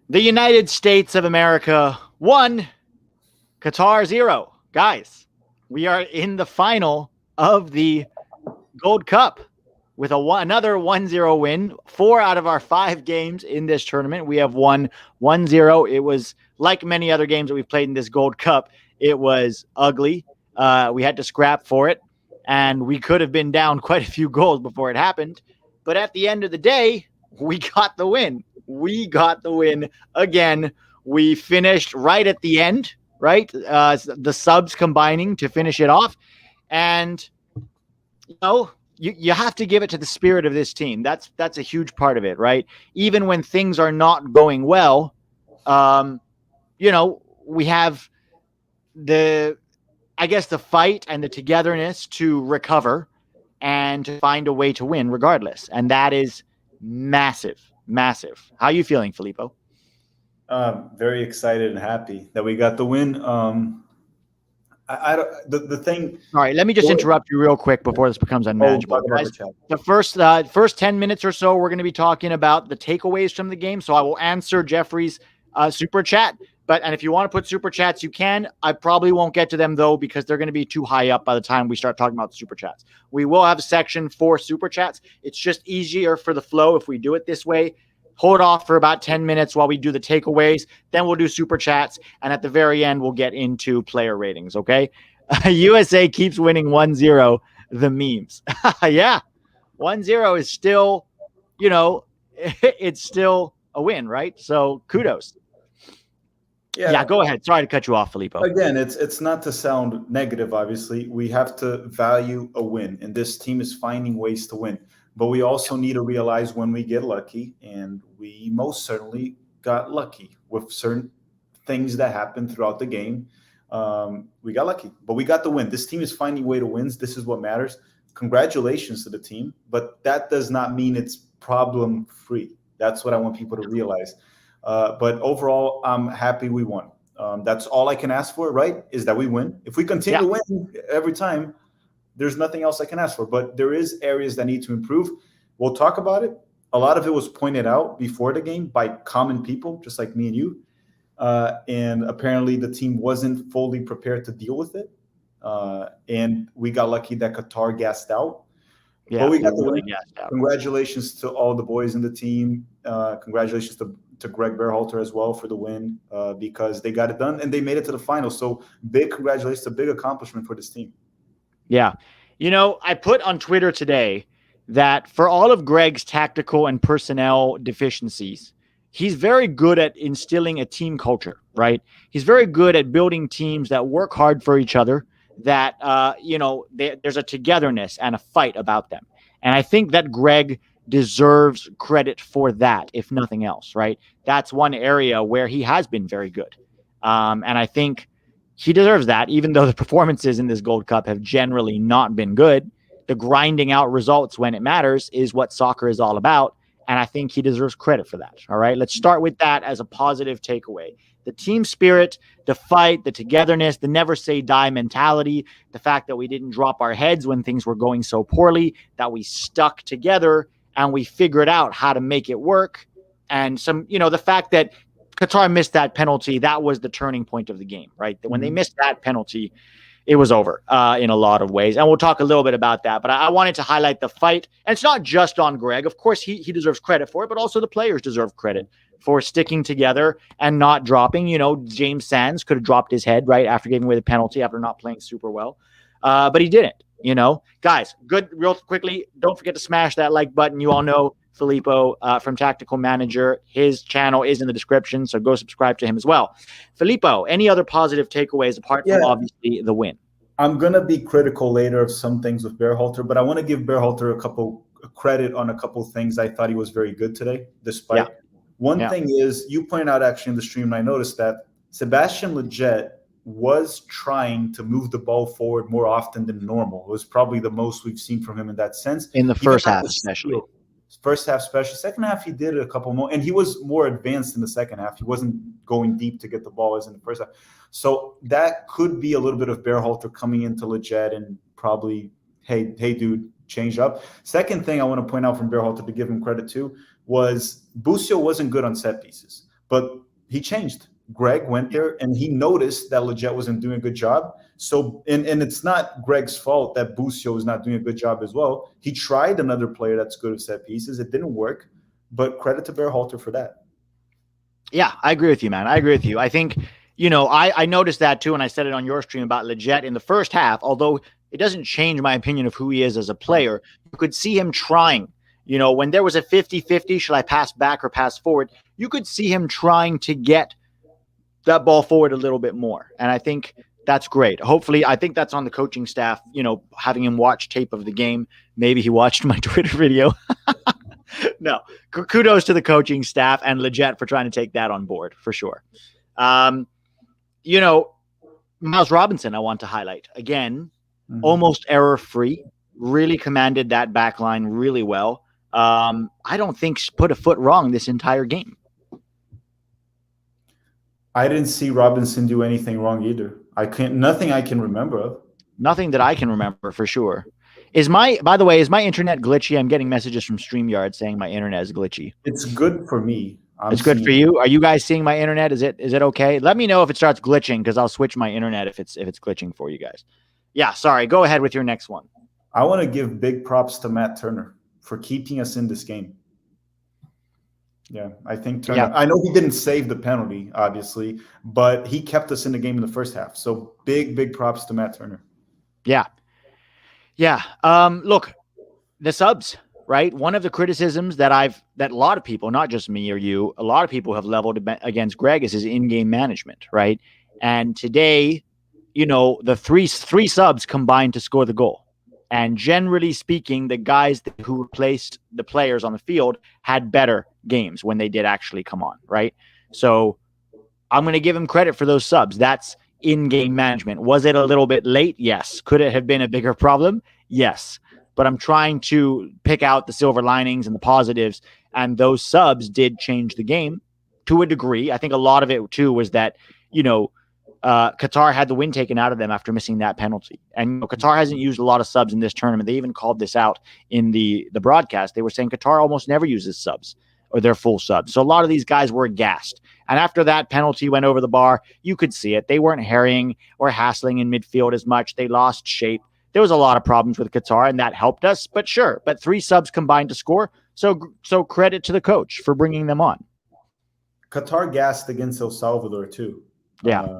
The United States of America 1, Qatar 0. Guys, we are in the final of the Gold Cup with another 1-0 win. 4 out of our 5 games in this tournament, we have won 1-0. It was like many other games that we've played in this Gold Cup. It was ugly. We had to scrap for it, and we could have been down quite a few goals before it happened. But at the end of the day, we got the win. We got the win again. We finished right at the end, right? The subs combining to finish it off. And, you have to give it to the spirit of this team. That's a huge part of it, right? Even when things are not going well, we have the fight and the togetherness to recover and to find a way to win regardless. And that is massive, massive. How are you feeling, Filippo? Very excited and happy that we got the win. The thing. All right, let me just interrupt you real quick before this becomes unmanageable. Guys, the first 10 minutes or so, we're going to be talking about the takeaways from the game. So I will answer Jeffrey's super chat. And if you want to put super chats, you can. I probably won't get to them, though, because they're going to be too high up by the time we start talking about the super chats. We will have a section for super chats. It's just easier for the flow if we do it this way. Hold off for about 10 minutes while we do the takeaways. Then we'll do super chats. And at the very end, we'll get into player ratings, okay? USA keeps winning 1-0, the memes. Yeah, 1-0 is still, it's still a win, right? So kudos. Yeah, go ahead. Sorry to cut you off, Filippo. Again, it's not to sound negative, obviously. We have to value a win, and this team is finding ways to win. But we also need to realize when we get lucky, and we most certainly got lucky with certain things that happened throughout the game. We got lucky, but we got the win. This team is finding way to wins. This is what matters. Congratulations to the team, but that does not mean it's problem-free. That's what I want people to realize. But overall, I'm happy we won. That's all I can ask for, right? Is that we win. If we continue to win every time, there's nothing else I can ask for. But there is areas that need to improve. We'll talk about it. A lot of it was pointed out before the game by common people, just like me and you. And apparently the team wasn't fully prepared to deal with it. And we got lucky that Qatar gassed out. Yeah, but we got the win. Congratulations to all the boys in the team. Congratulations to Greg Berhalter as well for the win, because they got it done and they made it to the final. So big congratulations, a big accomplishment for this team. Yeah. I put on Twitter today that for all of Greg's tactical and personnel deficiencies, he's very good at instilling a team culture, right? He's very good at building teams that work hard for each other, that, there's a togetherness and a fight about them. And I think that Greg deserves credit for that, if nothing else, right? That's one area where he has been very good. And I think he deserves that, even though the performances in this Gold Cup have generally not been good. The grinding out results when it matters is what soccer is all about. And I think he deserves credit for that. All right, let's start with that as a positive takeaway. The team spirit, the fight, the togetherness, the never say die mentality, the fact that we didn't drop our heads when things were going so poorly, that we stuck together and we figured out how to make it work. And the fact that Qatar missed that penalty, that was the turning point of the game, right? When they missed that penalty, it was over in a lot of ways. And we'll talk a little bit about that. But I wanted to highlight the fight. And it's not just on Greg. Of course, he deserves credit for it, but also the players deserve credit for sticking together and not dropping. James Sands could have dropped his head right after giving away the penalty after not playing super well. But he didn't, Guys, good, real quickly, don't forget to smash that like button. You all know Filippo from Tactical Manager. His channel is in the description, so go subscribe to him as well. Filippo, any other positive takeaways apart from obviously the win? I'm going to be critical later of some things with Berhalter, but I want to give Berhalter a couple credit on a couple things. I thought he was very good today, despite one thing is you pointed out actually in the stream, and I noticed that Sebastian Lletget was trying to move the ball forward more often than normal. It was probably the most we've seen from him in that sense. In the first half, especially. First half, especially. Second half, he did a couple more, and he was more advanced in the second half. He wasn't going deep to get the ball as in the first half. So that could be a little bit of Berhalter coming into Lletget and probably, hey, dude, change up. Second thing I want to point out from Berhalter to give him credit to was Busio wasn't good on set pieces. But but he changed. Greg went there and he noticed that Leggett wasn't doing a good job. So, and it's not Greg's fault that Busio is not doing a good job as well. He tried another player that's good at set pieces. It didn't work, but credit to Berhalter for that. Yeah, I agree with you, man. I agree with you. I think, I noticed that too, and I said it on your stream about Leggett in the first half, although it doesn't change my opinion of who he is as a player. You could see him trying. When there was a 50-50, should I pass back or pass forward? You could see him trying to get that ball forward a little bit more. And I think that's great. Hopefully, I think that's on the coaching staff, having him watch tape of the game. Maybe he watched my Twitter video. No, kudos to the coaching staff and Leggett for trying to take that on board, for sure. Miles Robinson, I want to highlight. Again, almost error-free, really commanded that back line really well. I don't think put a foot wrong this entire game. I didn't see Robinson do anything wrong either. Nothing I can remember of. Nothing that I can remember for sure. By the way, is my internet glitchy? I'm getting messages from StreamYard saying my internet is glitchy. It's good for me. It's good for you. Are you guys seeing my internet? Is it okay? Let me know if it starts glitching, because I'll switch my internet if it's glitching for you guys. Yeah, sorry. Go ahead with your next one. I want to give big props to Matt Turner for keeping us in this game. Yeah, I think Turner. Yeah. I know he didn't save the penalty, obviously, but he kept us in the game in the first half. So big props to Matt Turner. Yeah. Look, the subs, right? One of the criticisms that a lot of people, not just me or you, a lot of people have leveled against Greg is his in-game management, right? And today, the three subs combined to score the goal. And generally speaking, the guys who replaced the players on the field had better games when they did actually come on, right? So I'm going to give him credit for those subs. That's in-game management. Was it a little bit late? Yes. Could it have been a bigger problem? Yes. But I'm trying to pick out the silver linings and the positives, and those subs did change the game to a degree. I think a lot of it, too, was that, Qatar had the wind taken out of them after missing that penalty. And Qatar hasn't used a lot of subs in this tournament. They even called this out in the broadcast. They were saying Qatar almost never uses subs or their full subs. So a lot of these guys were gassed. And after that penalty went over the bar, you could see it. They weren't harrying or hassling in midfield as much. They lost shape. There was a lot of problems with Qatar, and that helped us. But sure, three subs combined to score. So credit to the coach for bringing them on. Qatar gassed against El Salvador too. Yeah.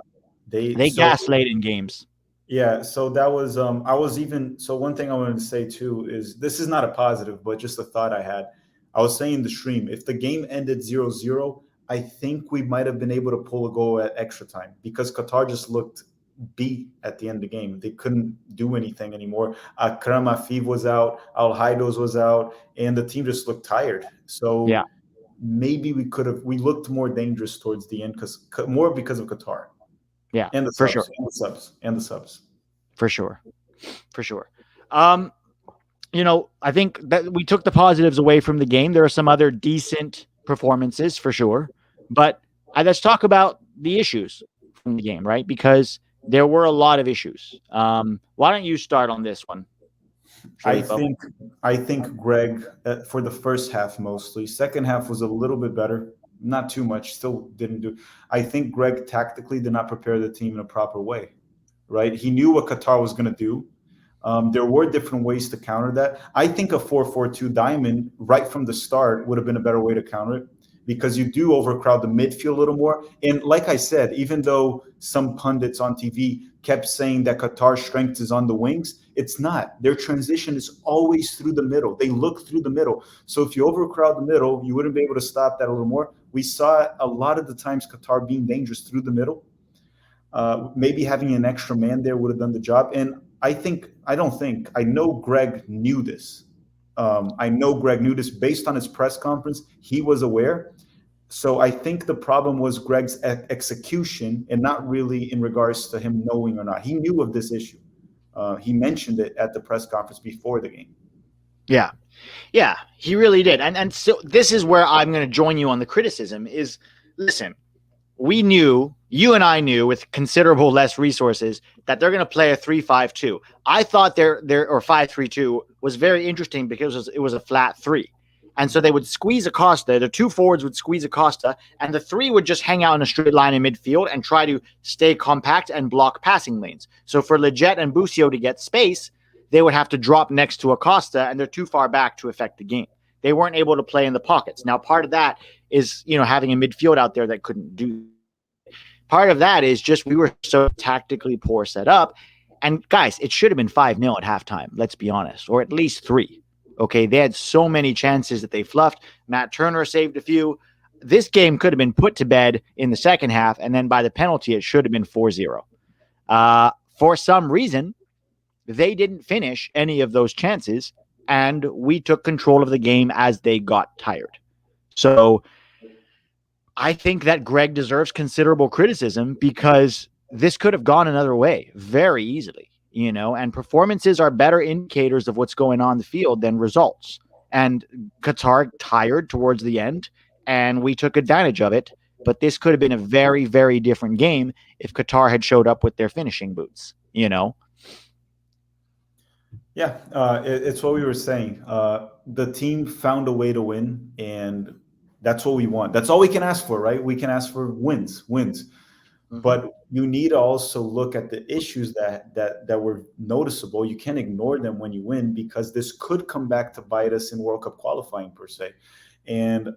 They gassed late in games. Yeah, so that was one thing I wanted to say too is, this is not a positive, but just a thought I had. I was saying in the stream, if the game ended 0-0, I think we might have been able to pull a goal at extra time, because Qatar just looked beat at the end of the game. They couldn't do anything anymore. Akram Afif was out, Al Haidos was out, and the team just looked tired. So yeah, maybe we looked more dangerous towards the end because of Qatar. Yeah, and the for subs, sure. And the subs. For sure. I think that we took the positives away from the game. There are some other decent performances for sure, but let's talk about the issues from the game, right? Because there were a lot of issues. Why don't you start on this one? I think Greg, for the first half mostly. Second half was a little bit better. Not too much, still didn't do. I think Greg tactically did not prepare the team in a proper way, right? He knew what Qatar was going to do. There were different ways to counter that. I think a 4-4-2 diamond right from the start would have been a better way to counter it, because you do overcrowd the midfield a little more. And like I said, even though some pundits on TV kept saying that Qatar's strength is on the wings, it's not. Their transition is always through the middle. They look through the middle. So if you overcrowd the middle, you wouldn't be able to stop that a little more. We saw a lot of the times Qatar being dangerous through the middle. Maybe having an extra man there would have done the job. And I know Greg knew this. Based on his press conference. He was aware. So I think the problem was Greg's execution, and not really in regards to him knowing or not. He knew of this issue. He mentioned it at the press conference before the game. Yeah, he really did. And so this is where I'm going to join you on the criticism is, listen, you and I knew with considerable less resources that they're going to play a 3-5-2. I thought their or 5-3-2 was very interesting because it was a flat 3. And so they would squeeze Acosta. The two forwards would squeeze Acosta, and the three would just hang out in a straight line in midfield and try to stay compact and block passing lanes. So for Leggett and Busio to get space, they would have to drop next to Acosta, and they're too far back to affect the game. They weren't able to play in the pockets. Now, part of that is, having a midfield out there that couldn't do. Part of that is just we were so tactically poor set up. And guys, it should have been 5-0 at halftime, let's be honest, or at least 3. Okay, they had so many chances that they fluffed. Matt Turner saved a few. This game could have been put to bed in the second half, and then by the penalty, it should have been 4-0. For some reason, they didn't finish any of those chances, and we took control of the game as they got tired. So I think that Greg deserves considerable criticism because this could have gone another way very easily. And performances are better indicators of what's going on in the field than results. And Qatar tired towards the end, and we took advantage of it. But this could have been a very, very different game if Qatar had showed up with their finishing boots, Yeah, it's what we were saying. The team found a way to win, and that's what we want. That's all we can ask for, right? We can ask for wins. But you need to also look at the issues that were noticeable. You can't ignore them when you win, because this could come back to bite us in World Cup qualifying per se. And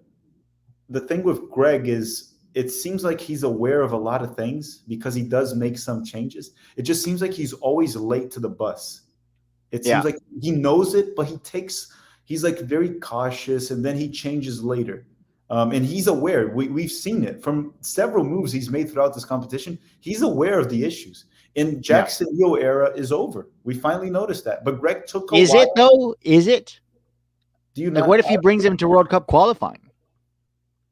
the thing with Greg is it seems like he's aware of a lot of things because he does make some changes. It just seems like he's always late to the bus. It seems like he knows it, but he's like very cautious, and then he changes later. And he's aware. We've seen it from several moves he's made throughout this competition. He's aware of the issues. And Jackson Yo era is over. We finally noticed that. But Greg took a while. Is it though? Is it? Do you like, what if he brings him to World Cup qualifying?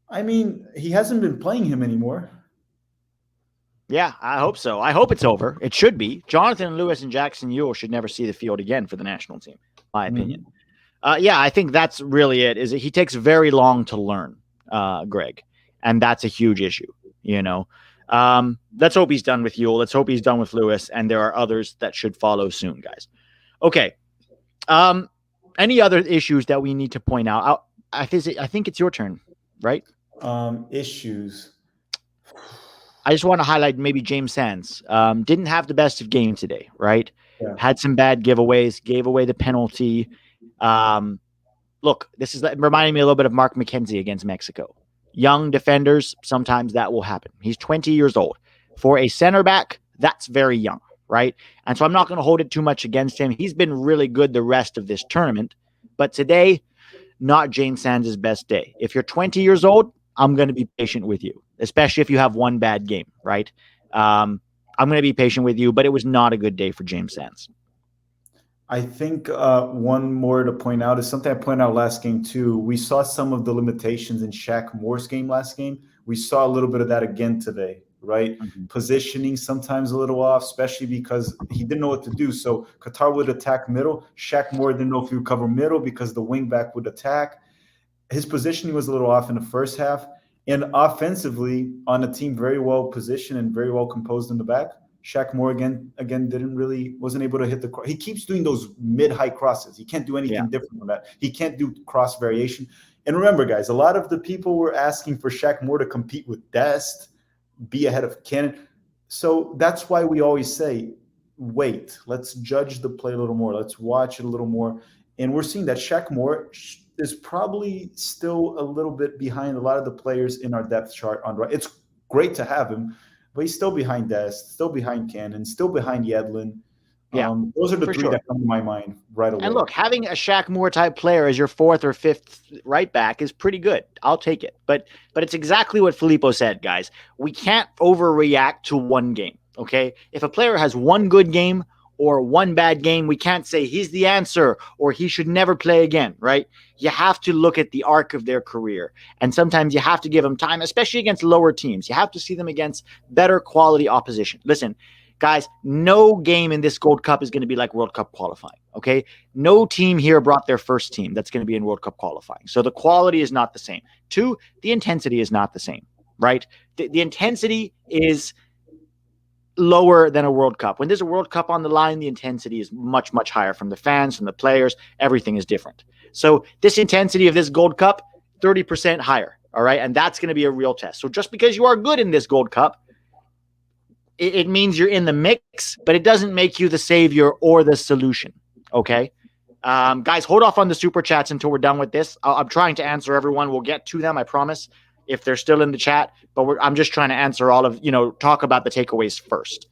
I mean, he hasn't been playing him anymore. Yeah, I hope so. I hope it's over. It should be. Jonathan Lewis and Jackson Ewell should never see the field again for the national team, my opinion. I think that's really it. Is he takes very long to learn, Greg, and that's a huge issue. Let's hope he's done with Ewell. Let's hope he's done with Lewis, and there are others that should follow soon, guys. Okay. Any other issues that we need to point out? I think it's your turn, right? Issues. I just want to highlight maybe James Sands. Didn't have the best of games today, right? Yeah. Had some bad giveaways, gave away the penalty. Look, this is reminding me a little bit of Mark McKenzie against Mexico. Young defenders, sometimes that will happen. He's 20 years old. For a center back, that's very young, right? And so I'm not going to hold it too much against him. He's been really good the rest of this tournament. But today, not James Sands' best day. If you're 20 years old, I'm going to be patient with you, especially if you have one bad game, right? I'm going to be patient with you, but it was not a good day for James Sands. I think one more to point out is something I pointed out last game too. We saw some of the limitations in Shaq Moore's game last game. We saw a little bit of that again today, right? Positioning sometimes a little off, especially because he didn't know what to do. So Qatar would attack middle. Shaq Moore didn't know if he would cover middle because the wing back would attack. His positioning was a little off in the first half. And offensively, on a team very well positioned and very well composed in the back, Shaq Moore again wasn't able to hit the cross. He keeps doing those mid-high crosses. He can't do anything different from that. He can't do cross variation. And remember, guys, a lot of the people were asking for Shaq Moore to compete with Dest, be ahead of Cannon. So that's why we always say, wait, let's judge the play a little more. Let's watch it a little more. And we're seeing that Shaq Moore is probably still a little bit behind a lot of the players in our depth chart on right. It's great to have him, but he's still behind Dest, still behind Cannon, still behind Yedlin. Yeah, those are the three that come to my mind right away. And look, having a Shaq Moore type player as your fourth or fifth right back is pretty good. I'll take it. But it's exactly what Filippo said, guys. We can't overreact to one game, okay? If a player has one good game or one bad game, we can't say he's the answer or he should never play again, right? You have to look at the arc of their career. And sometimes you have to give them time, especially against lower teams. You have to see them against better quality opposition. Listen, guys, no game in this Gold Cup is going to be like World Cup qualifying, okay? No team here brought their first team that's going to be in World Cup qualifying. So the quality is not the same. 2, the intensity is not the same, right? The intensity is lower than a World Cup. When there's a World Cup on the line, the intensity is much, much higher from the fans, from the players. Everything is different. So this intensity of this Gold Cup, 30% higher. All right. And that's going to be a real test. So just because you are good in this Gold Cup, it means you're in the mix, but it doesn't make you the savior or the solution. Okay. Guys, hold off on the super chats until we're done with this. I'm trying to answer everyone. We'll get to them, I promise, if they're still in the chat. But I'm just trying to answer all of, talk about the takeaways first.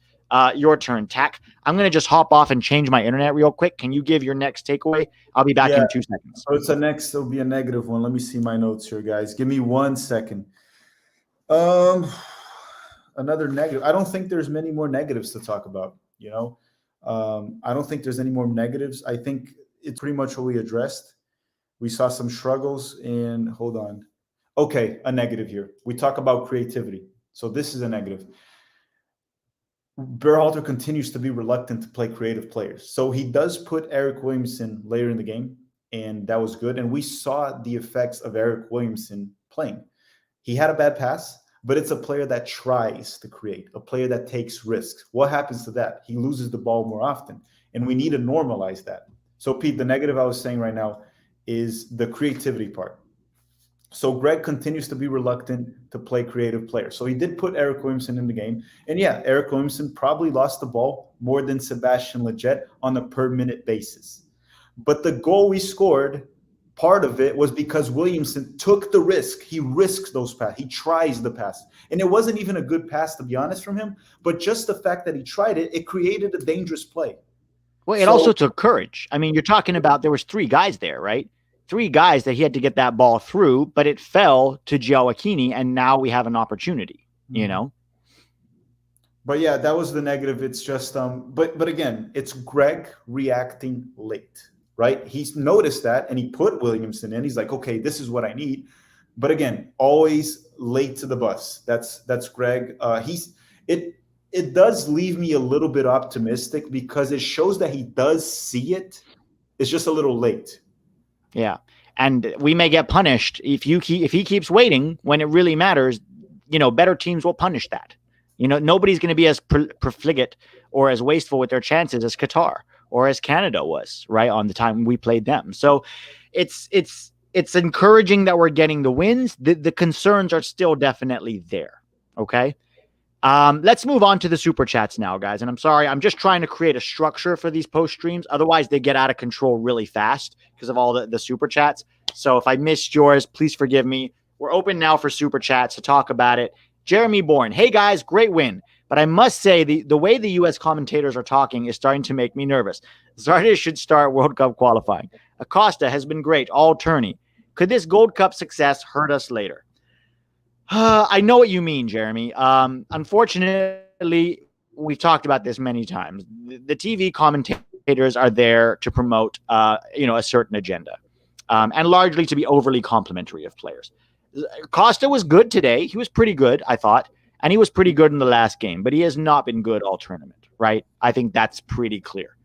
Your turn, Tack. I'm going to just hop off and change my internet real quick. Can you give your next takeaway? I'll be back in 2 seconds. So it'll be a negative one. Let me see my notes here, guys. Give me 1 second. Another negative. I don't think there's many more negatives to talk about, I don't think there's any more negatives. I think it's pretty much what we addressed. We saw some struggles in, hold on. Okay, a negative here. We talk about creativity. So this is a negative. Berhalter continues to be reluctant to play creative players. So he does put Eric Williamson later in the game, and that was good. And we saw the effects of Eric Williamson playing. He had a bad pass, but it's a player that tries to create, a player that takes risks. What happens to that? He loses the ball more often, and we need to normalize that. So, Pete, the negative I was saying right now is the creativity part. So Greg continues to be reluctant to play creative players. So he did put Eric Williamson in the game. And yeah, Eric Williamson probably lost the ball more than Sebastian Lletget on a per-minute basis. But the goal we scored, part of it was because Williamson took the risk. He risks those passes. He tries the pass. And it wasn't even a good pass, to be honest, from him. But just the fact that he tried it, it created a dangerous play. Well, it also took courage. I mean, you're talking about there was 3 guys there, right? 3 guys that he had to get that ball through, but it fell to Giacchini, and now we have an opportunity, But yeah, that was the negative. It's just, but again, it's Greg reacting late, right? He's noticed that, and he put Williamson in. He's like, okay, this is what I need. But again, always late to the bus. That's Greg. It does leave me a little bit optimistic because it shows that he does see it. It's just a little late. Yeah. And we may get punished if he keeps waiting when it really matters. Better teams will punish that. Nobody's going to be as profligate or as wasteful with their chances as Qatar or as Canada was, right, on the time we played them. So it's encouraging that we're getting the wins. The concerns are still definitely there. Okay. Let's move on to the super chats now, guys. And I'm sorry, I'm just trying to create a structure for these post streams. Otherwise, they get out of control really fast because of all the super chats. So if I missed yours, please forgive me. We're open now for super chats to talk about it. Jeremy Bourne, hey guys, great win. But I must say the way the U.S. commentators are talking is starting to make me nervous. Zardes should start World Cup qualifying. Acosta has been great, all tourney. Could this Gold Cup success hurt us later? I know what you mean, Jeremy. Unfortunately, we've talked about this many times. The TV commentators are there to promote, a certain agenda, and largely to be overly complimentary of players. Costa was good today. He was pretty good, I thought, and he was pretty good in the last game, but he has not been good all tournament, right? I think that's pretty clear.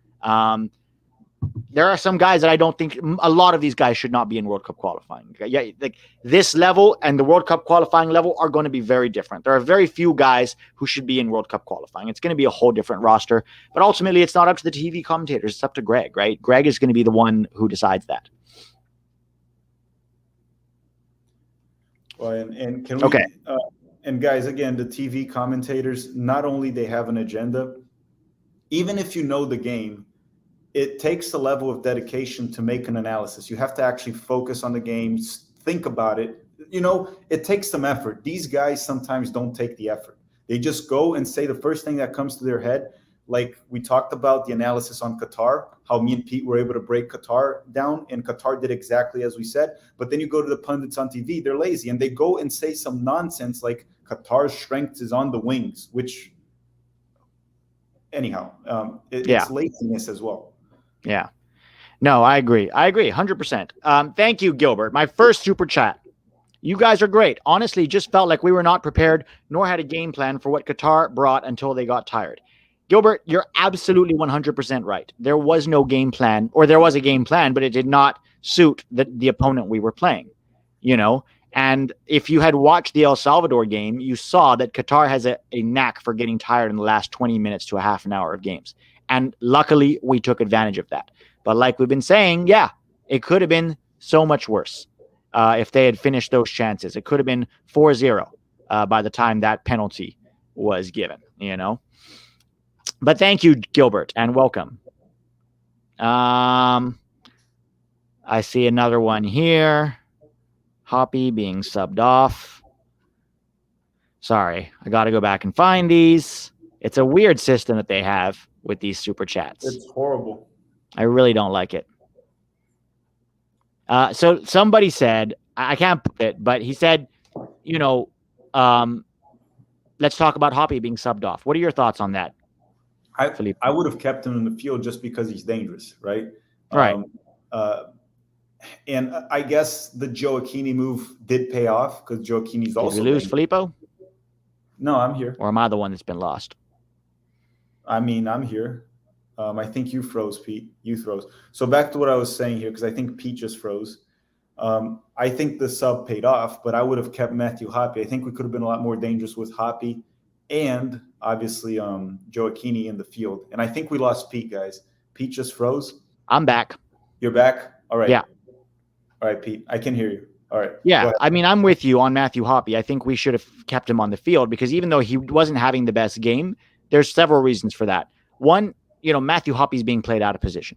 There are some guys that I don't think a lot of these guys should not be in World Cup qualifying. Yeah, like this level and the World Cup qualifying level are going to be very different. There are very few guys who should be in World Cup qualifying. It's going to be a whole different roster, but ultimately it's not up to the TV commentators. It's up to Greg, right? Greg is going to be the one who decides that. Well, and can we? Okay. And guys, again, the TV commentators, not only they have an agenda, even if you know the game, it takes a level of dedication to make an analysis. You have to actually focus on the games, think about it. It takes some effort. These guys sometimes don't take the effort. They just go and say the first thing that comes to their head. Like we talked about the analysis on Qatar, how me and Pete were able to break Qatar down, and Qatar did exactly as we said. But then you go to the pundits on TV, they're lazy, and they go and say some nonsense like Qatar's strength is on the wings, which anyhow, it's laziness as well. Yeah. No, I agree. 100%. Thank you, Gilbert. My first super chat. You guys are great. Honestly, just felt like we were not prepared nor had a game plan for what Qatar brought until they got tired. Gilbert, you're absolutely 100% right. There was no game plan, or there was a game plan, but it did not suit the opponent we were playing, And if you had watched the El Salvador game, you saw that Qatar has a knack for getting tired in the last 20 minutes to a half an hour of games. And luckily, we took advantage of that. But like we've been saying, yeah, it could have been So much worse if they had finished those chances. It could have been 4-0 by the time that penalty was given, But thank you, Gilbert, and welcome. I see another one here. Hoppy being subbed off. Sorry, I got to go back and find these. It's a weird system that they have with these super chats. It's horrible. I really don't like it. So somebody said, I can't put it, but he said, let's talk about Hoppy being subbed off. What are your thoughts on that? I would have kept him in the field just because he's dangerous, right? Right. And I guess the Gioacchini move did pay off because Gioacchini's also. Did we lose Filippo? No, I'm here. Or am I the one that's been lost? I mean, I'm here. I think you froze, Pete. You froze. So back to what I was saying here, because I think Pete just froze. I think the sub paid off, but I would have kept Matthew Hoppy. I think we could have been a lot more dangerous with Hoppy and obviously Gioacchini in the field. And I think we lost Pete, guys. Pete just froze. I'm back. You're back? All right. Yeah. All right, Pete. I can hear you. All right. Yeah, I mean, I'm with you on Matthew Hoppy. I think we should have kept him on the field because even though he wasn't having the best game, there's several reasons for that. One, Matthew Hoppy's being played out of position.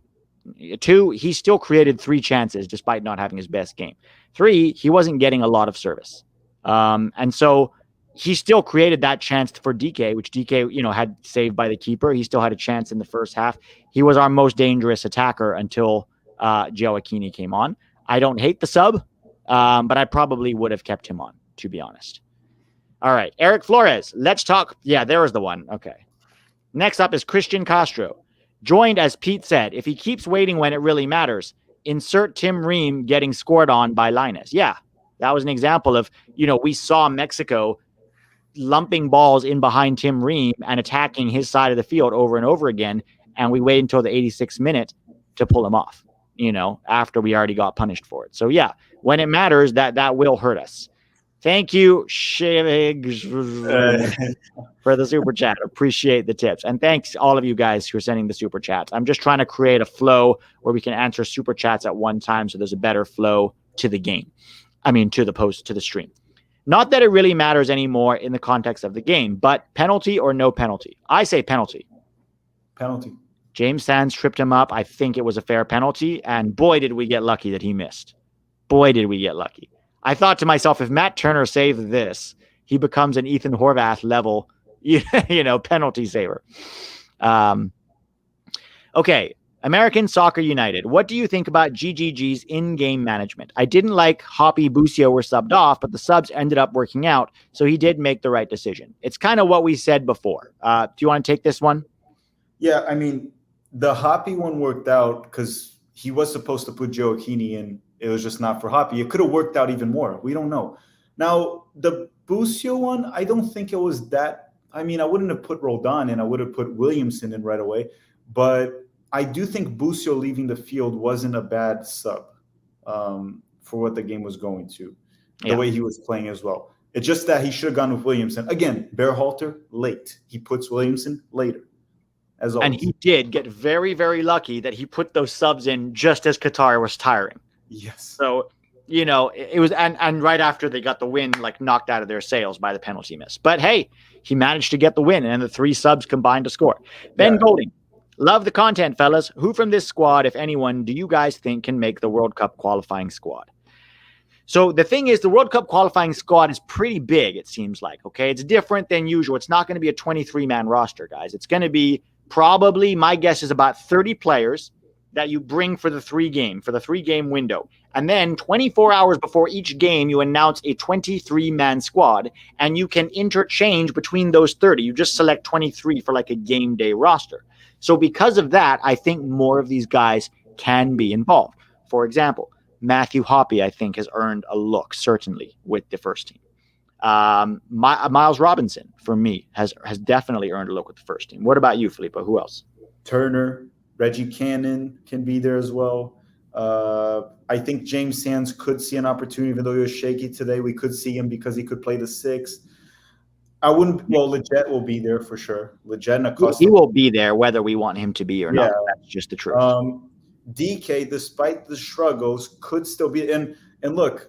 Two, he still created 3 chances despite not having his best game. 3, he wasn't getting a lot of service. And so he still created that chance for DK, which DK, had saved by the keeper. He still had a chance in the first half. He was our most dangerous attacker until Gioacchini came on. I don't hate the sub, but I probably would have kept him on, to be honest. All right, Eric Flores, let's talk. Yeah, there was the one. Okay. Next up is Christian Castro. Joined, as Pete said, if he keeps waiting when it really matters, insert Tim Ream getting scored on by Linus. Yeah, that was an example of, we saw Mexico lumping balls in behind Tim Ream and attacking his side of the field over and over again, and we waited until the 86th minute to pull him off, after we already got punished for it. So, yeah, when it matters, that will hurt us. Thank you, Shivig, for the super chat. Appreciate the tips. And thanks all of you guys who are sending the super chats. I'm just trying to create a flow where we can answer super chats at one time so there's a better flow to the game. To the stream. Not that it really matters anymore in the context of the game, but penalty or no penalty? I say penalty. Penalty. James Sands tripped him up. I think it was a fair penalty. And boy, did we get lucky that he missed. Boy, did we get lucky. I thought to myself, if Matt Turner saved this, he becomes an Ethan Horvath level, penalty saver. Okay. American Soccer United. What do you think about GGG's in-game management? I didn't like Hoppy Busio were subbed off, but the subs ended up working out, so he did make the right decision. It's kind of what we said before. Do you want to take this one? Yeah, the Hoppy one worked out because he was supposed to put Gioacchini in. It was just not for Hoppy. It could have worked out even more. We don't know. Now, the Busio one, I don't think it was that. I wouldn't have put Roldan in. I would have put Williamson in right away. But I do think Busio leaving the field wasn't a bad sub for what the game was going to, the way he was playing as well. It's just that he should have gone with Williamson. Again, Berhalter, late. He puts Williamson later, as always. And he did get very, very lucky that he put those subs in just as Qatar was tiring. Yes. So, it was, and right after they got the win, knocked out of their sails by the penalty miss. But hey, he managed to get the win, and the 3 subs combined to score. Ben Golding. Love the content, fellas. Who from this squad, if anyone, do you guys think can make the World Cup qualifying squad? So the thing is, the World Cup qualifying squad is pretty big, it seems like, okay? It's different than usual. It's not going to be a 23-man roster, guys. It's going to be probably, my guess is about 30 players that you bring for the 3-game window. And then 24 hours before each game, you announce a 23-man squad, and you can interchange between those 30. You just select 23 for a game day roster. So because of that, I think more of these guys can be involved. For example, Matthew Hoppy, I think, has earned a look, certainly, with the first team. Miles Robinson, for me, has definitely earned a look with the first team. What about you, Filippo? Who else? Turner, Reggie Cannon can be there as well. I think James Sands could see an opportunity, even though he was shaky today. We could see him because he could play the 6. Leggett will be there for sure. Leggett and Acosta. He will be there whether we want him to be or not. That's just the truth. DK, despite the struggles, could still be. And look,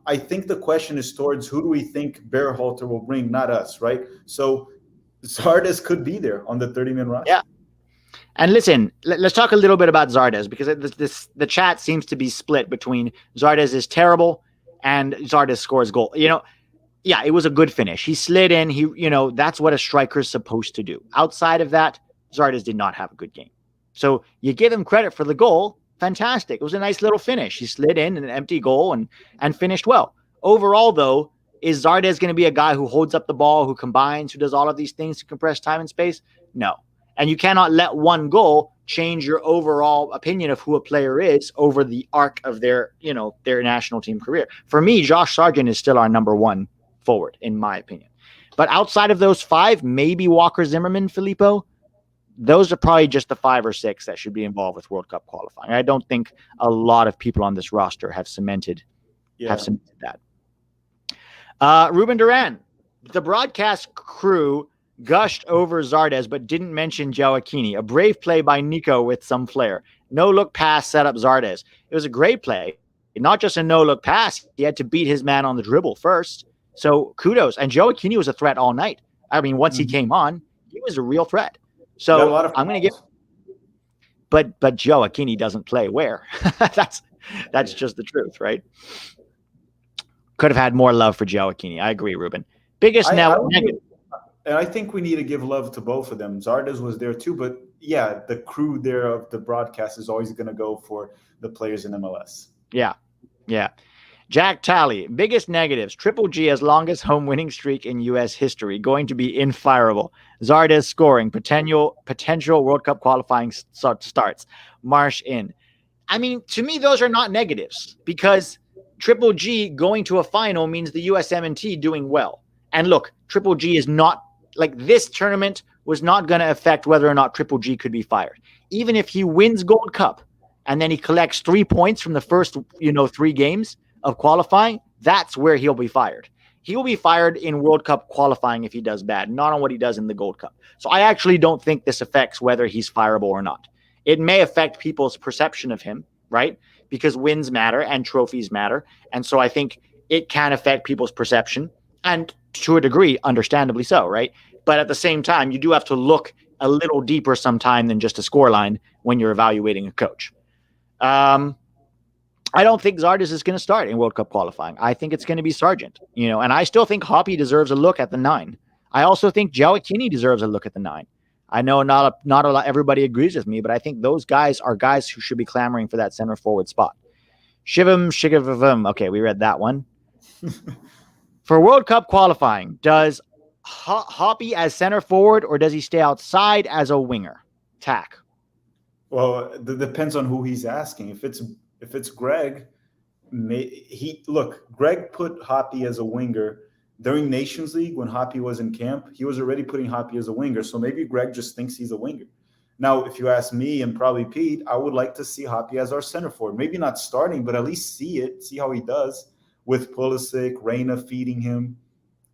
I think the question is towards who do we think Berhalter will bring, not us, right? So Zardes could be there on the 30-man roster. Yeah. And listen, let's talk a little bit about Zardes, because the chat seems to be split between Zardes is terrible and Zardes scores goal. Yeah, it was a good finish. He slid in. That's what a striker is supposed to do. Outside of that, Zardes did not have a good game. So you give him credit for the goal. Fantastic. It was a nice little finish. He slid in an empty goal and finished well. Overall, though, is Zardes going to be a guy who holds up the ball, who combines, who does all of these things to compress time and space? No. And you cannot let one goal change your overall opinion of who a player is over the arc of their national team career. For me, Josh Sargent is still our number one forward, in my opinion. But outside of those five, maybe Walker Zimmerman, Filippo, those are probably just the 5 or 6 that should be involved with World Cup qualifying. I don't think a lot of people on this roster have cemented that. Ruben Duran, the broadcast crew gushed over Zardes, but didn't mention Gioacchini. A brave play by Nico with some flair. No-look pass set up Zardes. It was a great play. Not just a no-look pass. He had to beat his man on the dribble first. So kudos. And Gioacchini was a threat all night. I mean, once he came on, he was a real threat. So I'm going to give, but Gioacchini doesn't play where. That's just the truth, right? Could have had more love for Gioacchini. I agree, Ruben. Biggest negative. And I think we need to give love to both of them. Zardes was there too, but yeah, the crew there of the broadcast is always going to go for the players in MLS. Yeah. Jack Talley, biggest negatives. Triple G has longest home winning streak in U.S. history, going to be infireable. Zardes scoring, potential World Cup qualifying starts. Marsh in. I mean, to me, those are not negatives, because Triple G going to a final means the USMNT doing well. And look, Triple G is not, like, this tournament was not going to affect whether or not Triple G could be fired. Even if he wins Gold Cup and then he collects 3 points from the first, 3 games of qualifying, that's where he'll be fired. He will be fired in World Cup qualifying if he does bad, not on what he does in the Gold Cup. So I actually don't think this affects whether he's fireable or not. It may affect people's perception of him, right? Because wins matter and trophies matter. And so I think it can affect people's perception, and to a degree, understandably so, right? But at the same time, you do have to look a little deeper sometime than just a scoreline when you're evaluating a coach. I don't think Zardes is going to start in World Cup qualifying. I think it's going to be Sargent, and I still think Hoppe deserves a look at the 9. I also think Gioacchini deserves a look at the 9. I know not a lot, everybody agrees with me, but I think those guys are guys who should be clamoring for that center forward spot. Shivim. Okay, we read that one. For World Cup qualifying, does Hoppe as center forward, or does he stay outside as a winger? Tack. Well, it depends on who he's asking. If it's Greg, Greg put Hoppe as a winger during Nations League when Hoppe was in camp. He was already putting Hoppe as a winger, so maybe Greg just thinks he's a winger. Now, if you ask me and probably Pete, I would like to see Hoppe as our center forward. Maybe not starting, but at least see how he does with Pulisic, Reyna feeding him.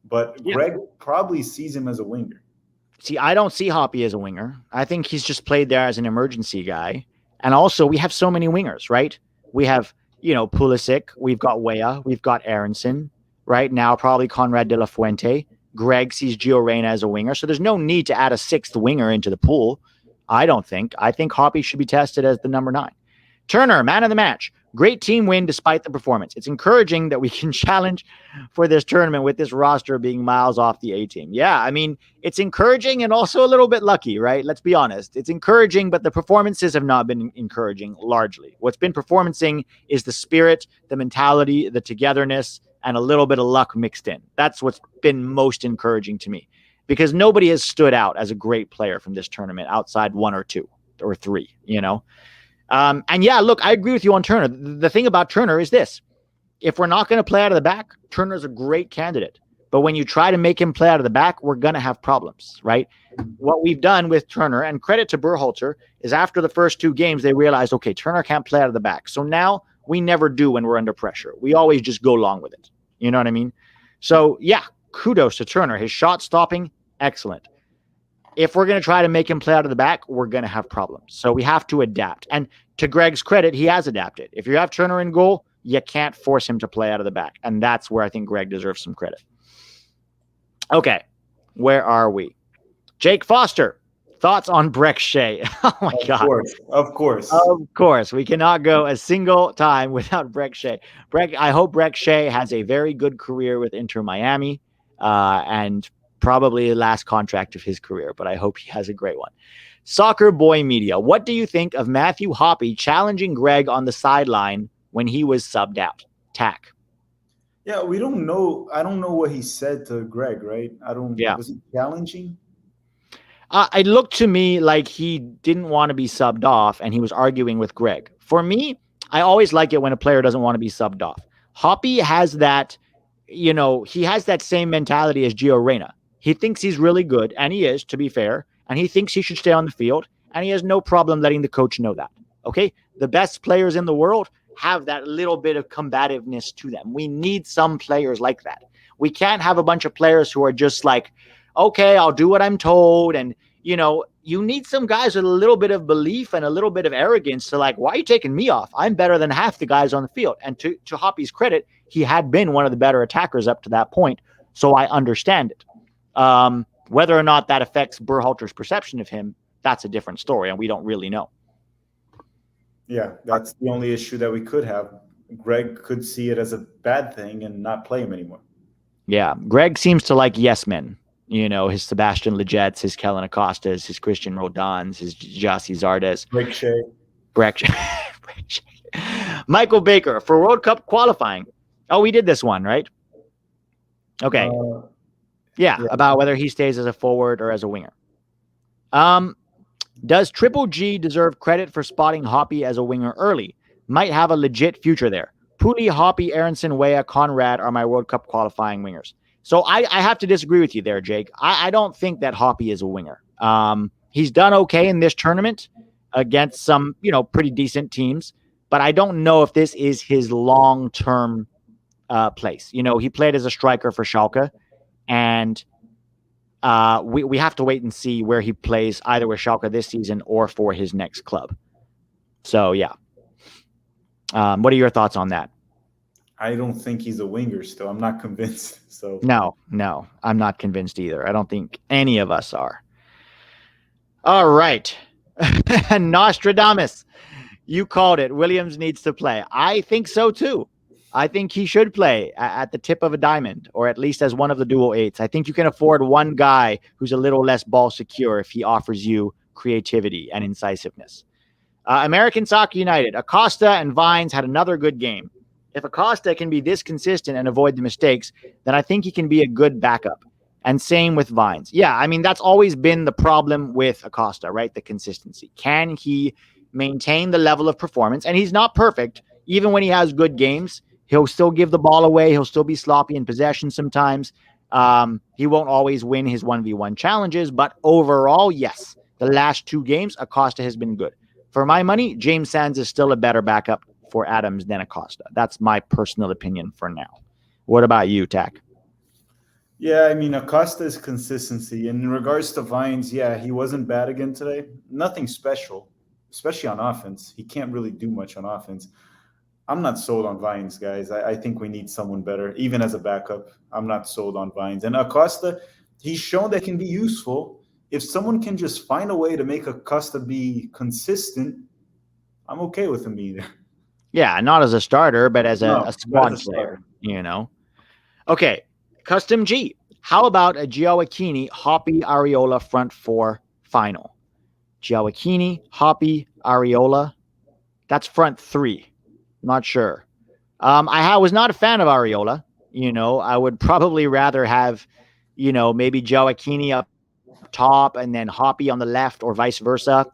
But Greg probably sees him as a winger. See, I don't see Hoppe as a winger. I think he's just played there as an emergency guy. And also, we have so many wingers, right? We have, Pulisic. We've got Weah. We've got Aronson. Right now, probably Conrad de la Fuente. Greg sees Gio Reyna as a winger. So there's no need to add a 6th winger into the pool, I don't think. I think Hoppe should be tested as the number 9. Turner, man of the match. Great team win despite the performance. It's encouraging that we can challenge for this tournament with this roster being miles off the A team. Yeah, I mean, it's encouraging and also a little bit lucky, right? Let's be honest. It's encouraging, but the performances have not been encouraging largely. What's been performancing is the spirit, the mentality, the togetherness, and a little bit of luck mixed in. That's what's been most encouraging to me, because nobody has stood out as a great player from this tournament outside 1 or 2 or 3, And yeah, look, I agree with you on Turner. The thing about Turner is this. If we're not going to play out of the back, Turner's a great candidate. But when you try to make him play out of the back, we're going to have problems, right? What we've done with Turner, and credit to Berhalter, is after the first 2 games, they realized, okay, Turner can't play out of the back. So now we never do when we're under pressure. We always just go along with it. You know what I mean? So yeah, kudos to Turner. His shot stopping, excellent. If we're going to try to make him play out of the back, we're going to have problems. So we have to adapt. And to Greg's credit, he has adapted. If you have Turner in goal, you can't force him to play out of the back. And that's where I think Greg deserves some credit. Okay, where are we? Jake Foster, thoughts on Breck Shea? Oh my God. Of course. Of course. We cannot go a single time without Breck Shea. I hope Breck Shea has a very good career with Inter Miami and probably the last contract of his career, but I hope he has a great one. Soccer Boy Media, what do you think of Matthew Hoppe challenging Greg on the sideline when he was subbed out? Tack. Yeah, we don't know. I don't know what he said to Greg, right? Yeah. Was he challenging? It looked to me like he didn't want to be subbed off and he was arguing with Greg. For me, I always like it when a player doesn't want to be subbed off. Hoppe has that, he has that same mentality as Gio Reyna. He thinks he's really good, and he is, to be fair, and he thinks he should stay on the field, and he has no problem letting the coach know that. Okay? The best players in the world have that little bit of combativeness to them. We need some players like that. We can't have a bunch of players who are just like, okay, I'll do what I'm told. And, you need some guys with a little bit of belief and a little bit of arrogance to like, why are you taking me off? I'm better than half the guys on the field. And to Hoppe's credit, he had been one of the better attackers up to that point. So I understand it. Whether or not that affects Berhalter's perception of him, that's a different story. And we don't really know. Yeah, that's the only issue that we could have. Greg could see it as a bad thing and not play him anymore. Yeah, Greg seems to like yes men. His Sebastian Legetts, his Kellen Acostas, his Christian Rodans, his Jassi Zardes. Breck Shea. Michael Baker for World Cup qualifying. Oh, we did this one, right? Okay. Yeah, about whether he stays as a forward or as a winger. Does Triple G deserve credit for spotting Hoppe as a winger early? Might have a legit future there. Pooley, Hoppe, Aronson, Weah, Conrad are my World Cup qualifying wingers. So I have to disagree with you there, Jake. I don't think that Hoppe is a winger. He's done okay in this tournament against some, pretty decent teams, but I don't know if this is his long-term place. He played as a striker for Schalke, and we have to wait and see where he plays either with Schalke this season or for his next club. So, yeah. What are your thoughts on that? I don't think he's a winger still. I'm not convinced. So No, I'm not convinced either. I don't think any of us are. All right. Nostradamus, you called it. Williams needs to play. I think so too. I think he should play at the tip of a diamond, or at least as one of the dual eights. I think you can afford one guy who's a little less ball secure if he offers you creativity and incisiveness. American Soccer United, Acosta and Vines had another good game. If Acosta can be this consistent and avoid the mistakes, then I think he can be a good backup. And same with Vines. Yeah, I mean, that's always been the problem with Acosta, right? The consistency. Can he maintain the level of performance? And he's not perfect. Even when he has good games, he'll still give the ball away. He'll still be sloppy in possession sometimes. He won't always win his 1v1 challenges. But overall, yes, the last two games, Acosta has been good. For my money, James Sands is still a better backup for Adams than Acosta. That's my personal opinion for now. What about you, Tack? Yeah, I mean, Acosta's consistency. In regards to Vines, yeah, he wasn't bad again today. Nothing special, especially on offense. He can't really do much on offense. I'm not sold on Vines, guys. I think we need someone better, even as a backup. I'm not sold on Vines. And Acosta, he's shown that can be useful. If someone can just find a way to make Acosta be consistent, I'm okay with him being there. Yeah, not as a starter, but as a squad player, Okay, Custom G. How about a Gioacchini, Hoppe, Areola front four final? Gioacchini, Hoppe, Areola. That's front three. Not sure. I was not a fan of Areola. I would probably rather have, maybe Gioacchini up top and then Hoppe on the left or vice versa.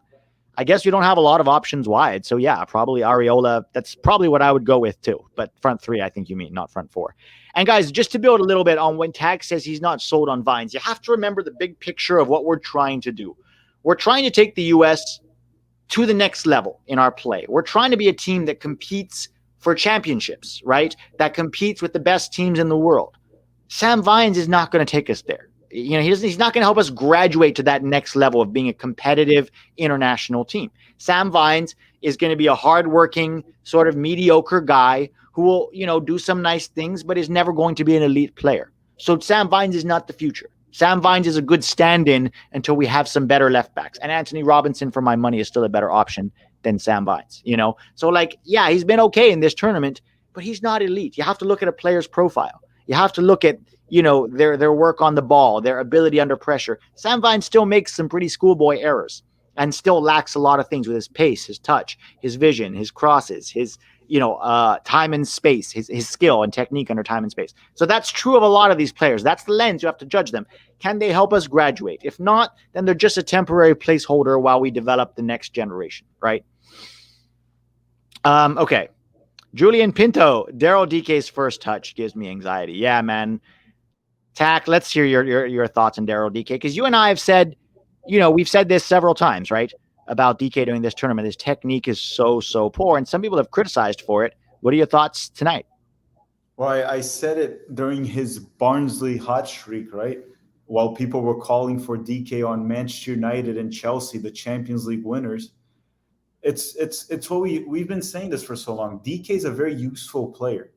I guess we don't have a lot of options wide. So, yeah, probably Areola. That's probably what I would go with, too. But front three, I think you mean, not front four. And, guys, just to build a little bit on when Tag says he's not sold on Vines, you have to remember the big picture of what we're trying to do. We're trying to take the U.S. to the next level in our play. We're trying to be a team that competes for championships, right? That competes with the best teams in the world. Sam Vines is not going to take us there. He's not going to help us graduate to that next level of being a competitive international team. Sam Vines is going to be a hardworking, sort of mediocre guy who will, do some nice things, but is never going to be an elite player. So Sam Vines is not the future. Sam Vines is a good stand-in until we have some better left backs. And Anthony Robinson, for my money, is still a better option than Sam Vines, So, he's been okay in this tournament, but he's not elite. You have to look at a player's profile. You have to look at, their work on the ball, their ability under pressure. Sam Vines still makes some pretty schoolboy errors and still lacks a lot of things with his pace, his touch, his vision, his crosses, his time and space, his skill and technique under time and space. So that's true of a lot of these players. That's the lens you have to judge them. Can they help us graduate? If not, then they're just a temporary placeholder while we develop the next generation, right? Okay. Julian Pinto, Daryl DK's first touch gives me anxiety. Yeah, man. Tack, let's hear your thoughts on Daryl DK, because you and I have said, we've said this several times, right? About DK during this tournament. His technique is so poor, and some people have criticized for it. What are your thoughts tonight? Well, I said it during his Barnsley hot streak, right? While people were calling for DK on Manchester United and Chelsea, the Champions League winners. It's what we've been saying this for so long. DK is a very useful player,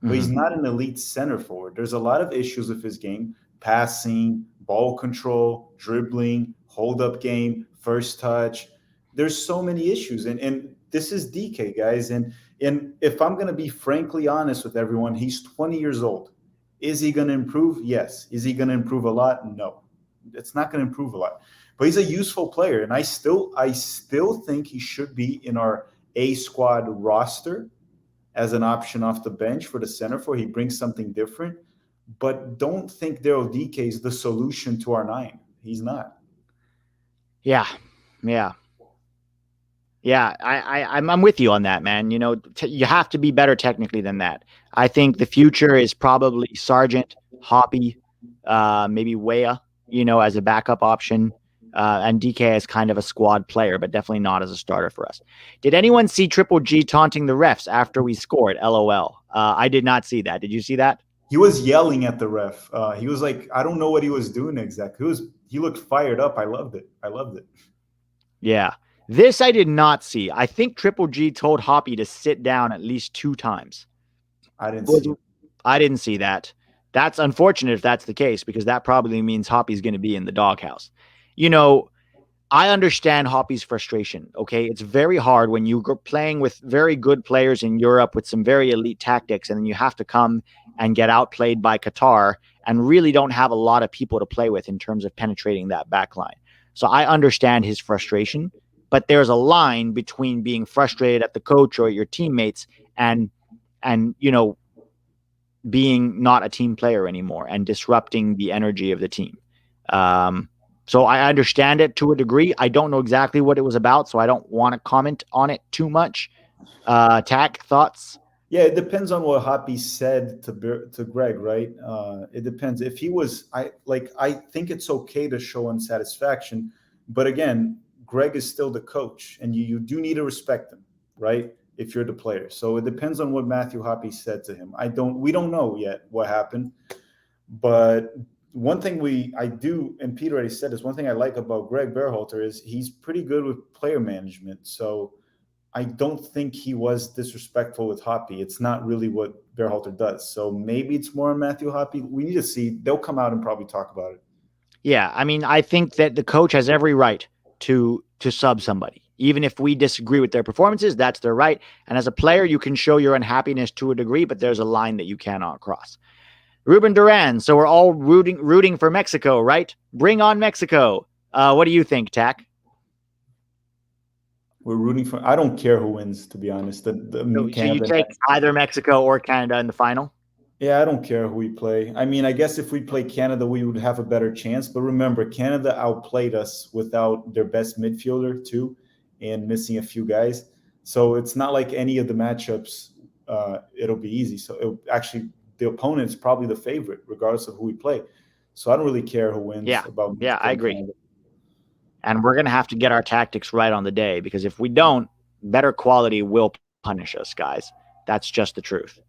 but he's not an elite center forward. There's a lot of issues with his game: passing, ball control, dribbling, hold up game, first touch. There's so many issues, and this is DK, guys. And if I'm going to be frankly honest with everyone, he's 20 years old. Is he going to improve? Yes. Is he going to improve a lot? No. It's not going to improve a lot. But he's a useful player, and I still think he should be in our A squad roster as an option off the bench for the center for. He brings something different, but don't think Daryl DK is the solution to our 9. He's not. Yeah. I'm with you on that, man. You have to be better technically than that. I think the future is probably Sargent, Hoppy, maybe Weah, as a backup option. And DK as kind of a squad player, but definitely not as a starter for us. Did anyone see Triple G taunting the refs after we scored? LOL. I did not see that. Did you see that? He was yelling at the ref. He was like, I don't know what he was doing exactly. He looked fired up. I loved it. Yeah. This I did not see. I think Triple G told Hoppy to sit down at least 2 times. I didn't see that. That's unfortunate if that's the case, because that probably means Hoppy's going to be in the doghouse. I understand Hoppy's frustration, okay? It's very hard when you're playing with very good players in Europe with some very elite tactics, and then you have to come and get outplayed by Qatar and really don't have a lot of people to play with in terms of penetrating that back line. So I understand his frustration, but there's a line between being frustrated at the coach or your teammates and being not a team player anymore and disrupting the energy of the team. So I understand it to a degree. I don't know exactly what it was about, so I don't want to comment on it too much. Tack, thoughts? Yeah, it depends on what Hoppy said to Greg, right? It depends. If he was, I think it's okay to show unsatisfaction, but again, Greg is still the coach, and you do need to respect him, right? If you're the player. So it depends on what Matthew Hoppy said to him. We don't know yet what happened, but one thing I do, and Peter already said this, one thing I like about Greg Berhalter is he's pretty good with player management. So I don't think he was disrespectful with Hoppy. It's not really what Berhalter does. So maybe it's more on Matthew Hoppy. We need to see. They'll come out and probably talk about it. Yeah, I mean, I think that the coach has every right to sub somebody. Even if we disagree with their performances, that's their right. And as a player, you can show your unhappiness to a degree, but there's a line that you cannot cross. Ruben Duran, so we're all rooting for Mexico, right? Bring on Mexico. What do you think, Tack? We're rooting for. I don't care who wins, to be honest. So you take either Mexico or Canada in the final? Yeah, I don't care who we play. I mean, I guess if we play Canada, we would have a better chance. But remember, Canada outplayed us without their best midfielder too, and missing a few guys. So it's not like any of the matchups. It'll be easy. So actually, the opponent's probably the favorite, regardless of who we play. So I don't really care who wins. Yeah, I agree. Canada. And we're going to have to get our tactics right on the day, because if we don't, better quality will punish us, guys. That's just the truth.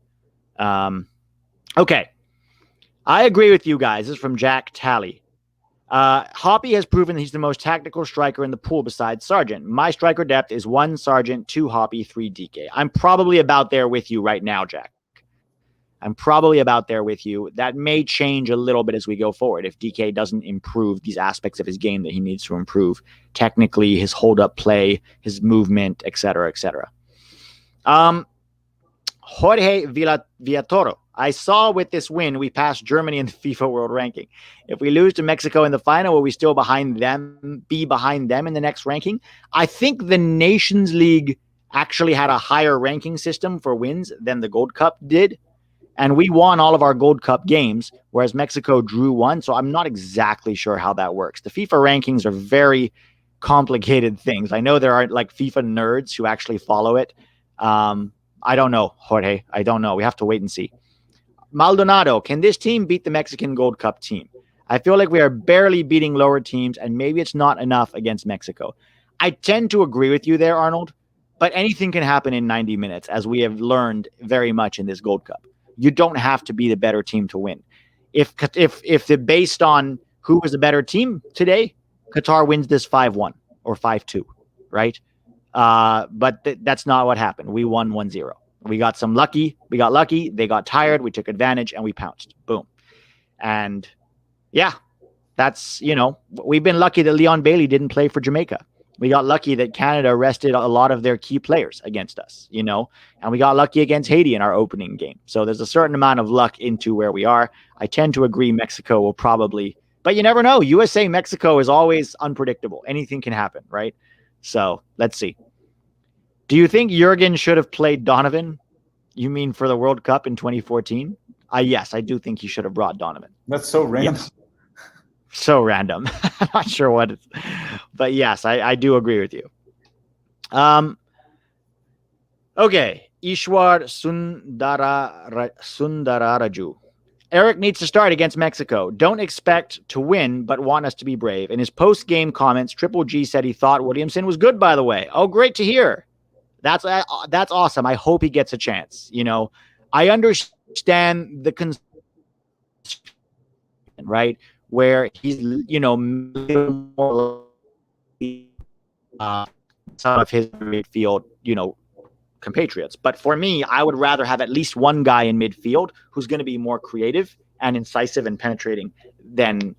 Okay. I agree with you guys. This is from Jack Talley. Hoppy has proven that he's the most tactical striker in the pool besides Sargent. My striker depth is 1 Sargent, 2 Hoppy, 3 DK. I'm probably about there with you right now, Jack. I'm probably about there with you. That may change a little bit as we go forward if DK doesn't improve these aspects of his game that he needs to improve technically, his hold up play, his movement, etc., etc. Jorge Villatoro. I saw with this win, we passed Germany in the FIFA World Ranking. If we lose to Mexico in the final, will we still be behind them in the next ranking? I think the Nations League actually had a higher ranking system for wins than the Gold Cup did. And we won all of our Gold Cup games, whereas Mexico drew one. So I'm not exactly sure how that works. The FIFA rankings are very complicated things. I know there are like FIFA nerds who actually follow it. I don't know, Jorge. I don't know. We have to wait and see. Maldonado, can this team beat the Mexican Gold Cup team? I feel like we are barely beating lower teams, and maybe it's not enough against Mexico. I tend to agree with you there, Arnold, but anything can happen in 90 minutes, as we have learned very much in this Gold Cup. You don't have to be the better team to win. If based on who was the better team today, Qatar wins this 5-1 or 5-2, right? But that's not what happened. We won 1-0. We got lucky. They got tired. We took advantage and we pounced. Boom. And yeah, that's, we've been lucky that Leon Bailey didn't play for Jamaica. We got lucky that Canada rested a lot of their key players against us, and we got lucky against Haiti in our opening game. So there's a certain amount of luck into where we are. I tend to agree Mexico will probably, but you never know. USA, Mexico is always unpredictable. Anything can happen, right? So let's see. Do you think Jurgen should have played Donovan? You mean for the World Cup in 2014? Yes, I do think he should have brought Donovan. That's so random. Yes. So random. I'm not sure what it's, but yes, I do agree with you. Okay. Ishwar Sundararaju. Eric needs to start against Mexico. Don't expect to win, but want us to be brave. In his post-game comments, Triple G said he thought Williamson was good, by the way. Oh, great to hear. That's awesome. I hope he gets a chance. I understand the concern, right? Where he's, more some of his midfield, compatriots. But for me, I would rather have at least one guy in midfield who's going to be more creative and incisive and penetrating than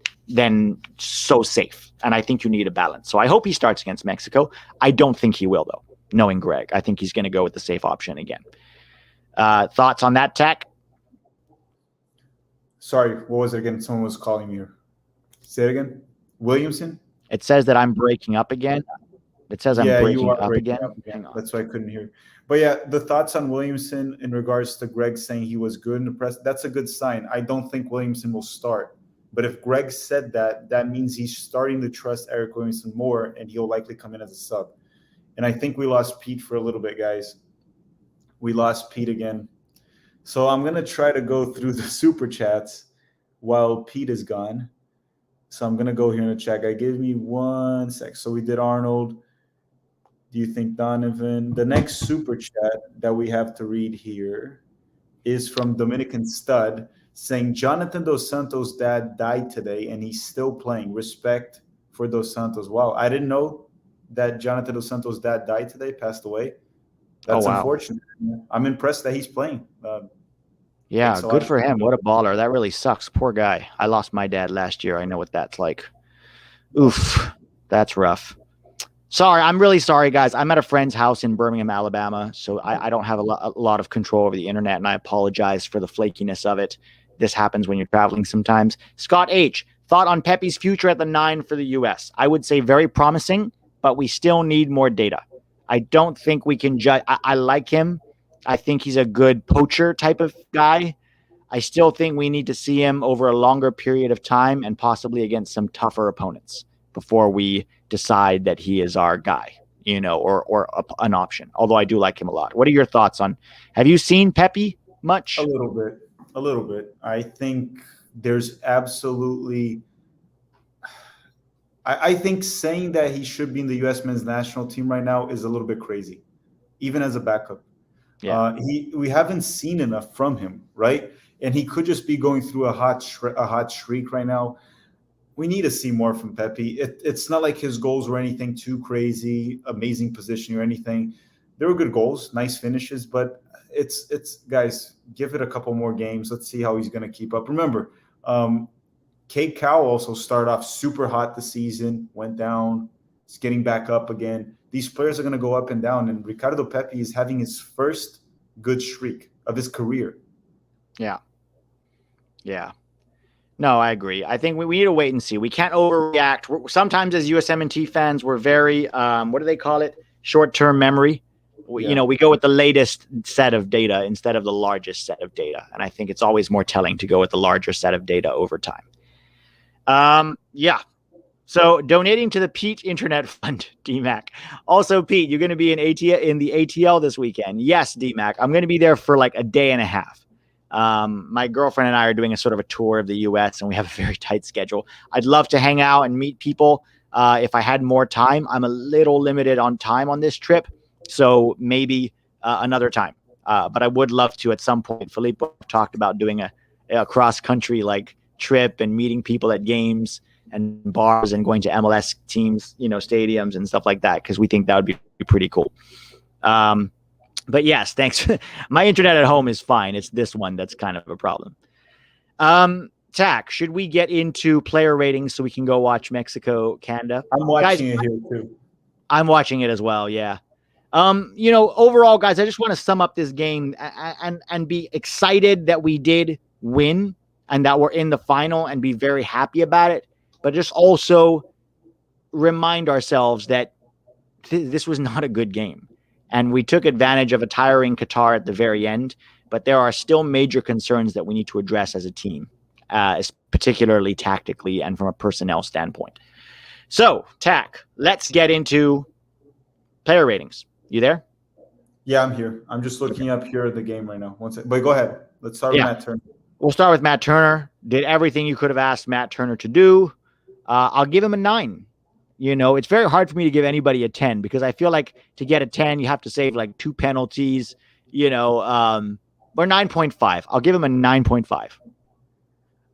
so safe. And I think you need a balance. So I hope he starts against Mexico. I don't think he will, though, knowing Greg. I think he's going to go with the safe option again. Thoughts on that, Tech? Sorry, what was it again? Someone was calling me. Say it again. Williamson? It says that I'm breaking up again. It says I'm breaking up again. Hang on. That's why I couldn't hear. But yeah, the thoughts on Williamson in regards to Greg saying he was good in the press, that's a good sign. I don't think Williamson will start. But if Greg said that, that means he's starting to trust Eric Williamson more, and he'll likely come in as a sub. And I think we lost Pete for a little bit, guys. We lost Pete again. So I'm going to try to go through the super chats while Pete is gone. So I'm going to go here in the chat. Guy, give me 1 sec. So we did Arnold. Do you think Donovan? The next super chat that we have to read here is from Dominican Stud saying Jonathan Dos Santos' dad died today and he's still playing. Respect for Dos Santos. Wow, I didn't know that Jonathan Dos Santos' dad died today, passed away. That's unfortunate. I'm impressed that he's playing. Yeah, good for him. What a baller. That really sucks. Poor guy. I lost my dad last year. I know what that's like. Oof, that's rough. Sorry, I'm really sorry, guys. I'm at a friend's house in Birmingham, Alabama, so I don't have a lot of control over the internet, and I apologize for the flakiness of it. This happens when you're traveling sometimes. Scott H., thought on Pepe's future at the 9 for the U.S. I would say very promising, but we still need more data. I don't think we can judge. I like him. I think he's a good poacher type of guy. I still think we need to see him over a longer period of time and possibly against some tougher opponents before we decide that he is our guy, or an option. Although I do like him a lot. What are your thoughts on? Have you seen Pepe much? A little bit. I think there's absolutely. I think saying that he should be in the U.S. men's national team right now is a little bit crazy, even as a backup. Yeah. We haven't seen enough from him, right? And he could just be going through a hot streak right now. we need to see more from Pepe. It's not like his goals were anything too crazy, amazing positioning or anything. They were good goals, nice finishes, but it's guys, give it a couple more games. Let's see how he's going to keep up. Remember, Kate Cow also started off super hot this season, went down, it's getting back up again. These players are going to go up and down, and Ricardo Pepi is having his first good streak of his career. Yeah. Yeah. No, I agree. I think we need to wait and see. We can't overreact. Sometimes as USMNT fans, we're very, what do they call it? Short-term memory. We go with the latest set of data instead of the largest set of data. And I think it's always more telling to go with the larger set of data over time. Yeah. So donating to the Pete Internet Fund, DMAC. Also, Pete, you're going to be in the ATL this weekend. Yes, DMAC. I'm going to be there for like a day and a half. My girlfriend and I are doing a sort of a tour of the US, and we have a very tight schedule. I'd love to hang out and meet people. If I had more time, I'm a little limited on time on this trip. So maybe another time. But I would love to at some point. Filippo talked about doing a cross country like trip and meeting people at games and bars and going to MLS teams, stadiums and stuff like that, because we think that would be pretty cool. But yes, thanks. My internet at home is fine. It's this one that's kind of a problem. Tack, should we get into player ratings so we can go watch Mexico, Canada? I'm watching it here too. I'm watching it as well. Yeah. Overall, guys, I just want to sum up this game and be excited that we did win and that we're in the final and be very happy about it. But just also remind ourselves that this was not a good game. And we took advantage of a tiring Qatar at the very end, but there are still major concerns that we need to address as a team, particularly tactically and from a personnel standpoint. So, Tack, let's get into player ratings. You there? Yeah, I'm here. I'm just looking up here at the game right now. One second. But go ahead. Let's start with Matt Turner. We'll start with Matt Turner. Did everything you could have asked Matt Turner to do. I'll give him a 9. It's very hard for me to give anybody a 10 because I feel like to get a 10, you have to save like 2 penalties, or 9.5. I'll give him a 9.5.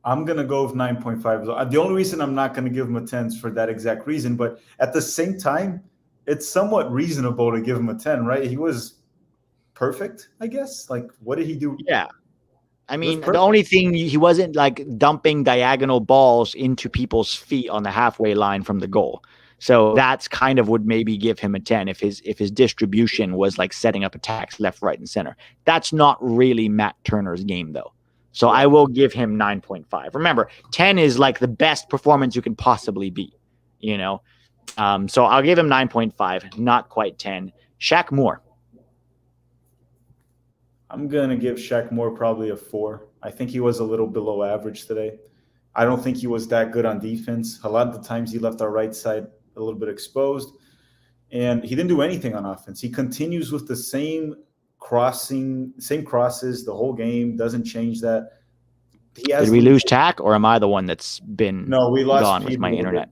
I'm going to go with 9.5. The only reason I'm not going to give him a 10 is for that exact reason. But at the same time, it's somewhat reasonable to give him a 10, right? He was perfect, I guess. Like, what did he do? Yeah. I mean, the only thing, he wasn't like dumping diagonal balls into people's feet on the halfway line from the goal. So that's kind of would maybe give him a 10 if his distribution was like setting up attacks left, right, and center. That's not really Matt Turner's game, though. So I will give him 9.5. Remember, 10 is like the best performance you can possibly be, So I'll give him 9.5, not quite 10. Shaq Moore. I'm going to give Shaq Moore probably a 4. I think he was a little below average today. I don't think he was that good on defense. A lot of the times he left our right side a little bit exposed, and he didn't do anything on offense. He continues with the same crosses the whole game, doesn't change that. Did we lose Tack, or am I the one that's been we lost gone Pete with my internet?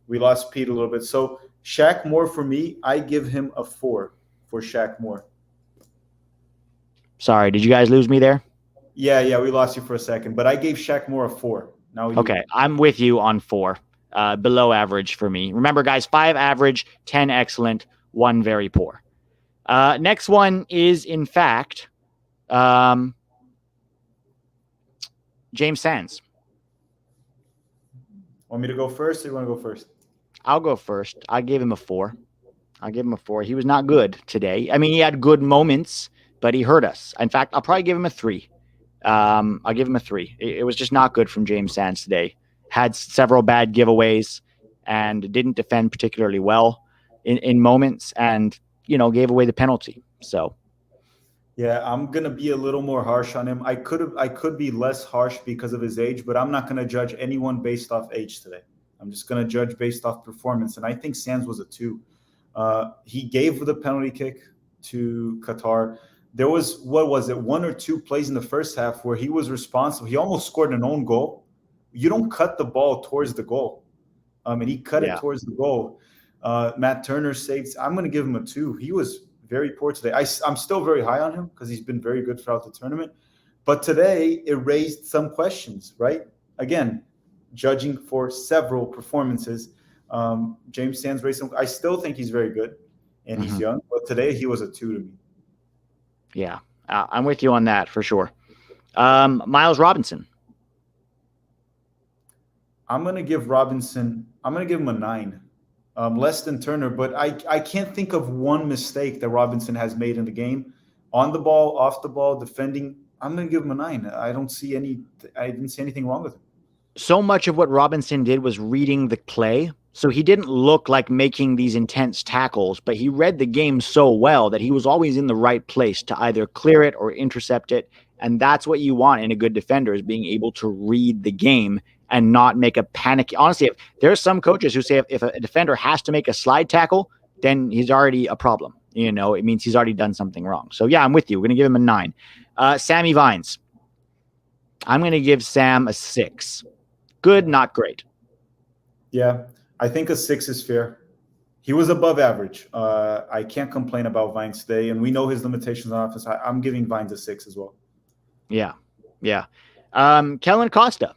We lost Pete a little bit. So Shaq Moore, for me, I give him a 4 for Shaq Moore. Sorry, did you guys lose me there? Yeah, we lost you for a second, but I gave Shaq Moore a 4. Okay, I'm with you on 4. Below average for me. Remember, guys, 5 average, 10 excellent, 1 very poor. Next one is, in fact, James Sands. Want me to go first, or you want to go first? I'll go first. I gave him a 4. He was not good today. I mean, he had good moments, but he hurt us. In fact, I'll probably give him a 3. I'll give him a 3. It was just not good from James Sands today. Had several bad giveaways and didn't defend particularly well in moments, and gave away the penalty. So yeah, I'm gonna be a little more harsh on him. I could be less harsh because of his age, but I'm not gonna judge anyone based off age today. I'm just gonna judge based off performance, and I think Sands was a 2. He gave the penalty kick to Qatar. There was, 1 or 2 plays in the first half where he was responsible. He almost scored an own goal. You don't cut the ball towards the goal. And he cut it towards the goal. Matt Turner saves. I'm going to give him a 2. He was very poor today. I'm still very high on him because he's been very good throughout the tournament. But today, it raised some questions, right? Again, judging for several performances. James Sands racing. I still think he's very good, and he's young. But today he was a 2 to me. Yeah, I'm with you on that for sure. Miles Robinson. I'm gonna give Robinson. I'm gonna give him a 9. Less than Turner, but I can't think of one mistake that Robinson has made in the game, on the ball, off the ball, defending. I'm going to give him a 9. I didn't see anything wrong with him. So much of what Robinson did was reading the play. So he didn't look like making these intense tackles, but he read the game so well that he was always in the right place to either clear it or intercept it. And that's what you want in a good defender, is being able to read the game and not make a panic. Honestly, if there's some coaches who say if a defender has to make a slide tackle, then he's already a problem. It means he's already done something wrong. So yeah, I'm with you. We're going to give him a 9. Sammy Vines. I'm going to give Sam a 6. Good, not great. Yeah, I think a 6 is fair. He was above average. I can't complain about Vines today, and we know his limitations on offense. I'm giving Vines a 6 as well. Yeah. Kellen Costa.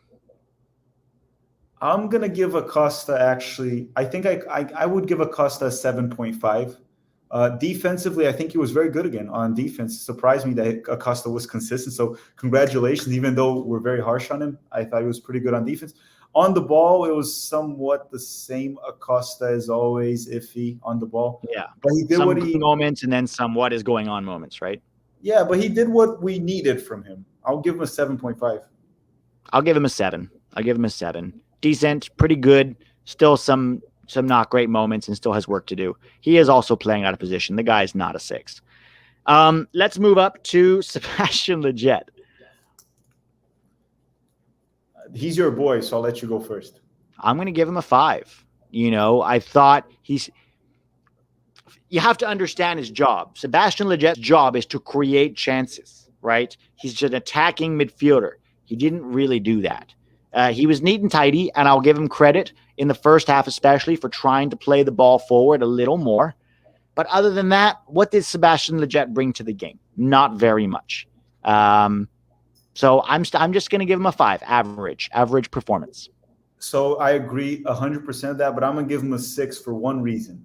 I'm gonna give Acosta, actually. I think I would give Acosta a 7.5. Defensively, I think he was very good again on defense. It surprised me that Acosta was consistent. So congratulations, even though we're very harsh on him. I thought he was pretty good on defense. On the ball, it was somewhat the same. Acosta is always iffy on the ball. Yeah, but he did some moments and then some what is going on moments, right? Yeah, but he did what we needed from him. I'll give him a 7.5. I'll give him a 7. Decent, pretty good. Still some not great moments and still has work to do. He is also playing out of position. The guy's not a 6. Let's move up to Sebastian Lletget. He's your boy, so I'll let you go first. I'm going to give him a 5. I thought you have to understand his job. Sebastian Lletget's job is to create chances, right? He's just an attacking midfielder. He didn't really do that. He was neat and tidy, and I'll give him credit in the first half, especially for trying to play the ball forward a little more. But other than that, what did Sebastian Lletget bring to the game? Not very much. So I'm just going to give him a 5, average performance. So I agree 100% of that, but I'm going to give him a 6 for one reason.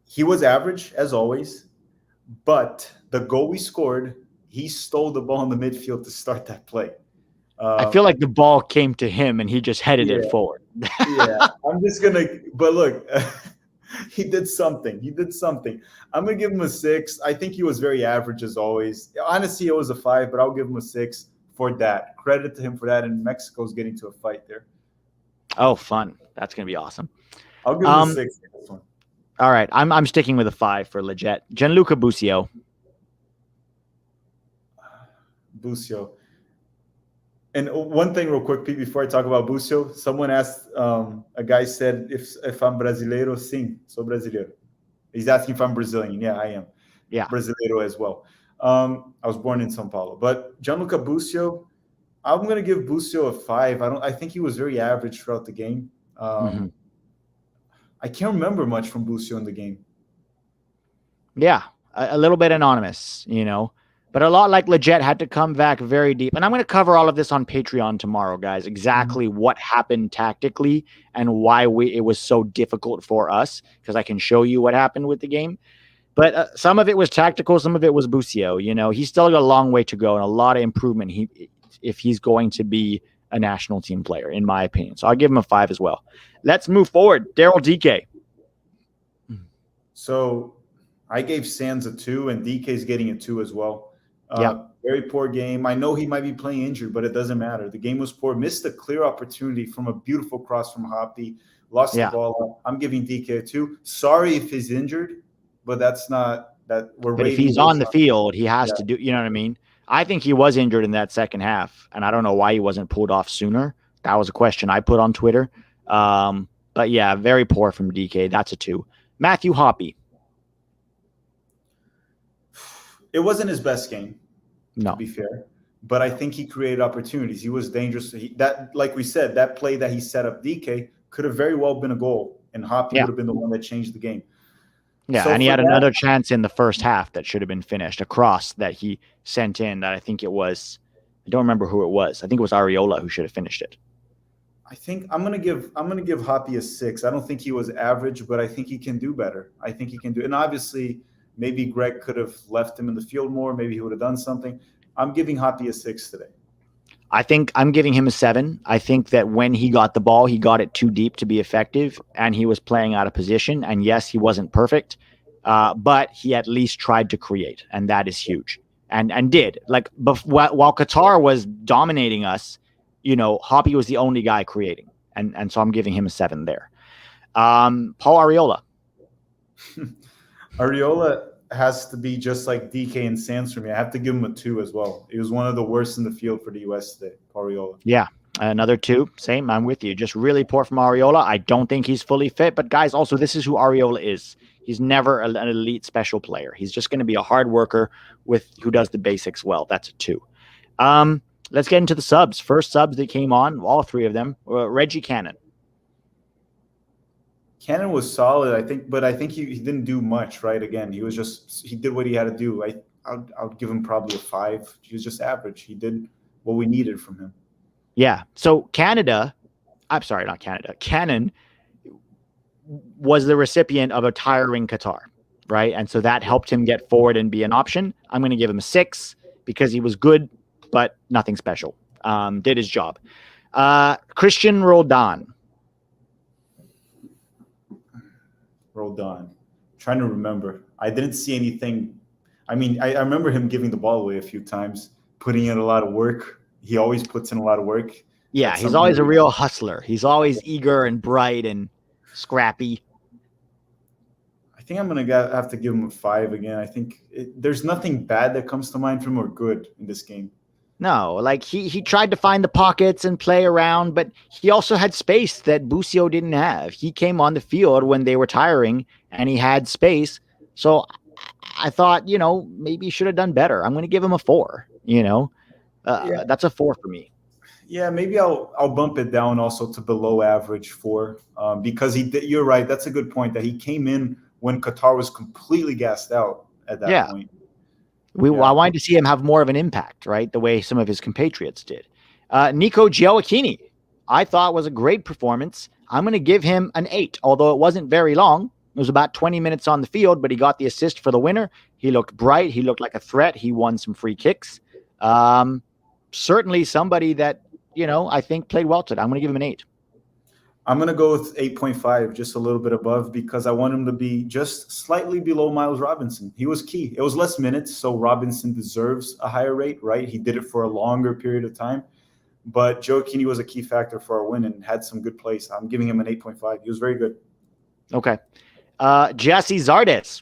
He was average, as always, but the goal we scored, he stole the ball in the midfield to start that play. I feel like the ball came to him and he just headed it forward. Yeah, I'm just going to – but look, he did something. I'm going to give him a 6. I think he was very average, as always. Honestly, it was a 5, but I'll give him a 6 for that. Credit to him for that, and Mexico's getting to a fight there. Oh, fun. That's going to be awesome. I'll give him a 6 for this one. All right, I'm sticking with a 5 for Lletget. Gianluca Busio. And one thing real quick, Pete, before I talk about Busio, someone asked, a guy said, if I'm brasileiro, sim, sou brasileiro. He's asking if I'm Brazilian. Yeah, I am. Yeah. Brasileiro as well. I was born in São Paulo. But Gianluca Busio, I'm going to give Busio a 5. I think he was very average throughout the game. I can't remember much from Busio in the game. Yeah, a little bit anonymous, But a lot like Lletget had to come back very deep. And I'm going to cover all of this on Patreon tomorrow, guys, exactly what happened tactically and why it was so difficult for us, because I can show you what happened with the game. But some of it was tactical. Some of it was Busio. He's still got a long way to go and a lot of improvement if he's going to be a national team player, in my opinion. So I'll give him a 5 as well. Let's move forward. Daryl DK. So I gave Sands a 2, and DK's getting a 2 as well. Very poor game. I know he might be playing injured, but it doesn't matter. The game was poor. Missed a clear opportunity from a beautiful cross from Hoppy. Lost the ball. I'm giving DK a 2. Sorry if he's injured, but that's not that we're. But if he's on the field, he has to do. You know what I mean? I think he was injured in that second half, and I don't know why he wasn't pulled off sooner. That was a question I put on Twitter. But yeah, very poor from DK. That's a 2. Matthew Hoppy. It wasn't his best game. No. To be fair. But I think he created opportunities. He was dangerous. Like we said, that play that he set up DK could have very well been a goal, and Hoppy would have been the one that changed the game. Yeah, and he had another chance in the first half that should have been finished, a cross that he sent in that I think it was – I don't remember who it was. I think it was Areola who should have finished it. I think I'm gonna give Hoppy a 6. I don't think he was average, but I think he can do better. I think he can do, and obviously maybe Greg could have left him in the field more. Maybe he would have done something. I'm giving Hoppy a 6 today. I think I'm giving him a 7. I think that when he got the ball, he got it too deep to be effective, and he was playing out of position. And yes, he wasn't perfect, but he at least tried to create, and that is huge. And did, like, while Qatar was dominating us, Hoppy was the only guy creating, and so I'm giving him a 7 there. Paul Arriola. Ariola has to be just like DK and Sands for me. I have to give him a 2 as well. He was one of the worst in the field for the U.S. today, Ariola. Yeah, another 2. Same. I'm with you. Just really poor from Arriola. I don't think he's fully fit. But guys, also, this is who Arriola is. He's never an elite special player. He's just going to be a hard worker who does the basics well. That's a 2. Let's get into the subs. First subs that came on, all 3 of them. Reggie Cannon. Cannon was solid, I think, but I think he didn't do much, right? Again, he did what he had to do. I'll give him probably a 5. He was just average. He did what we needed from him. Yeah. So Cannon was the recipient of a tiring Qatar, right? And so that helped him get forward and be an option. I'm going to give him a 6 because he was good, but nothing special. Did his job. Christian Roldan. Trying to remember. I didn't see anything. I mean, I remember him giving the ball away a few times, putting in a lot of work. He always puts in a lot of work. Yeah, he's always a real hustler. He's always eager and bright and scrappy. I think I'm going to have to give him a 5 again. I think there's nothing bad that comes to mind from him or good in this game. No, like he tried to find the pockets and play around, but he also had space that Busio didn't have. He came on the field when they were tiring and he had space. So I thought, maybe he should have done better. I'm going to give him a 4, That's a 4 for me. Yeah, maybe I'll bump it down also to below average 4 because you're right. That's a good point that he came in when Qatar was completely gassed out at that point. I wanted to see him have more of an impact, right? The way some of his compatriots did. Nico Gioacchini, I thought was a great performance. I'm going to give him an 8, although it wasn't very long. It was about 20 minutes on the field, but he got the assist for the winner. He looked bright. He looked like a threat. He won some free kicks. Certainly somebody that, I think played well today. I'm going to give him an 8. I'm going to go with 8.5, just a little bit above, because I want him to be just slightly below Miles Robinson. He was key. It was less minutes, so Robinson deserves a higher rate, right? He did it for a longer period of time. But Gioacchini was a key factor for our win and had some good plays. I'm giving him an 8.5. He was very good. Okay. Jesse Zardes.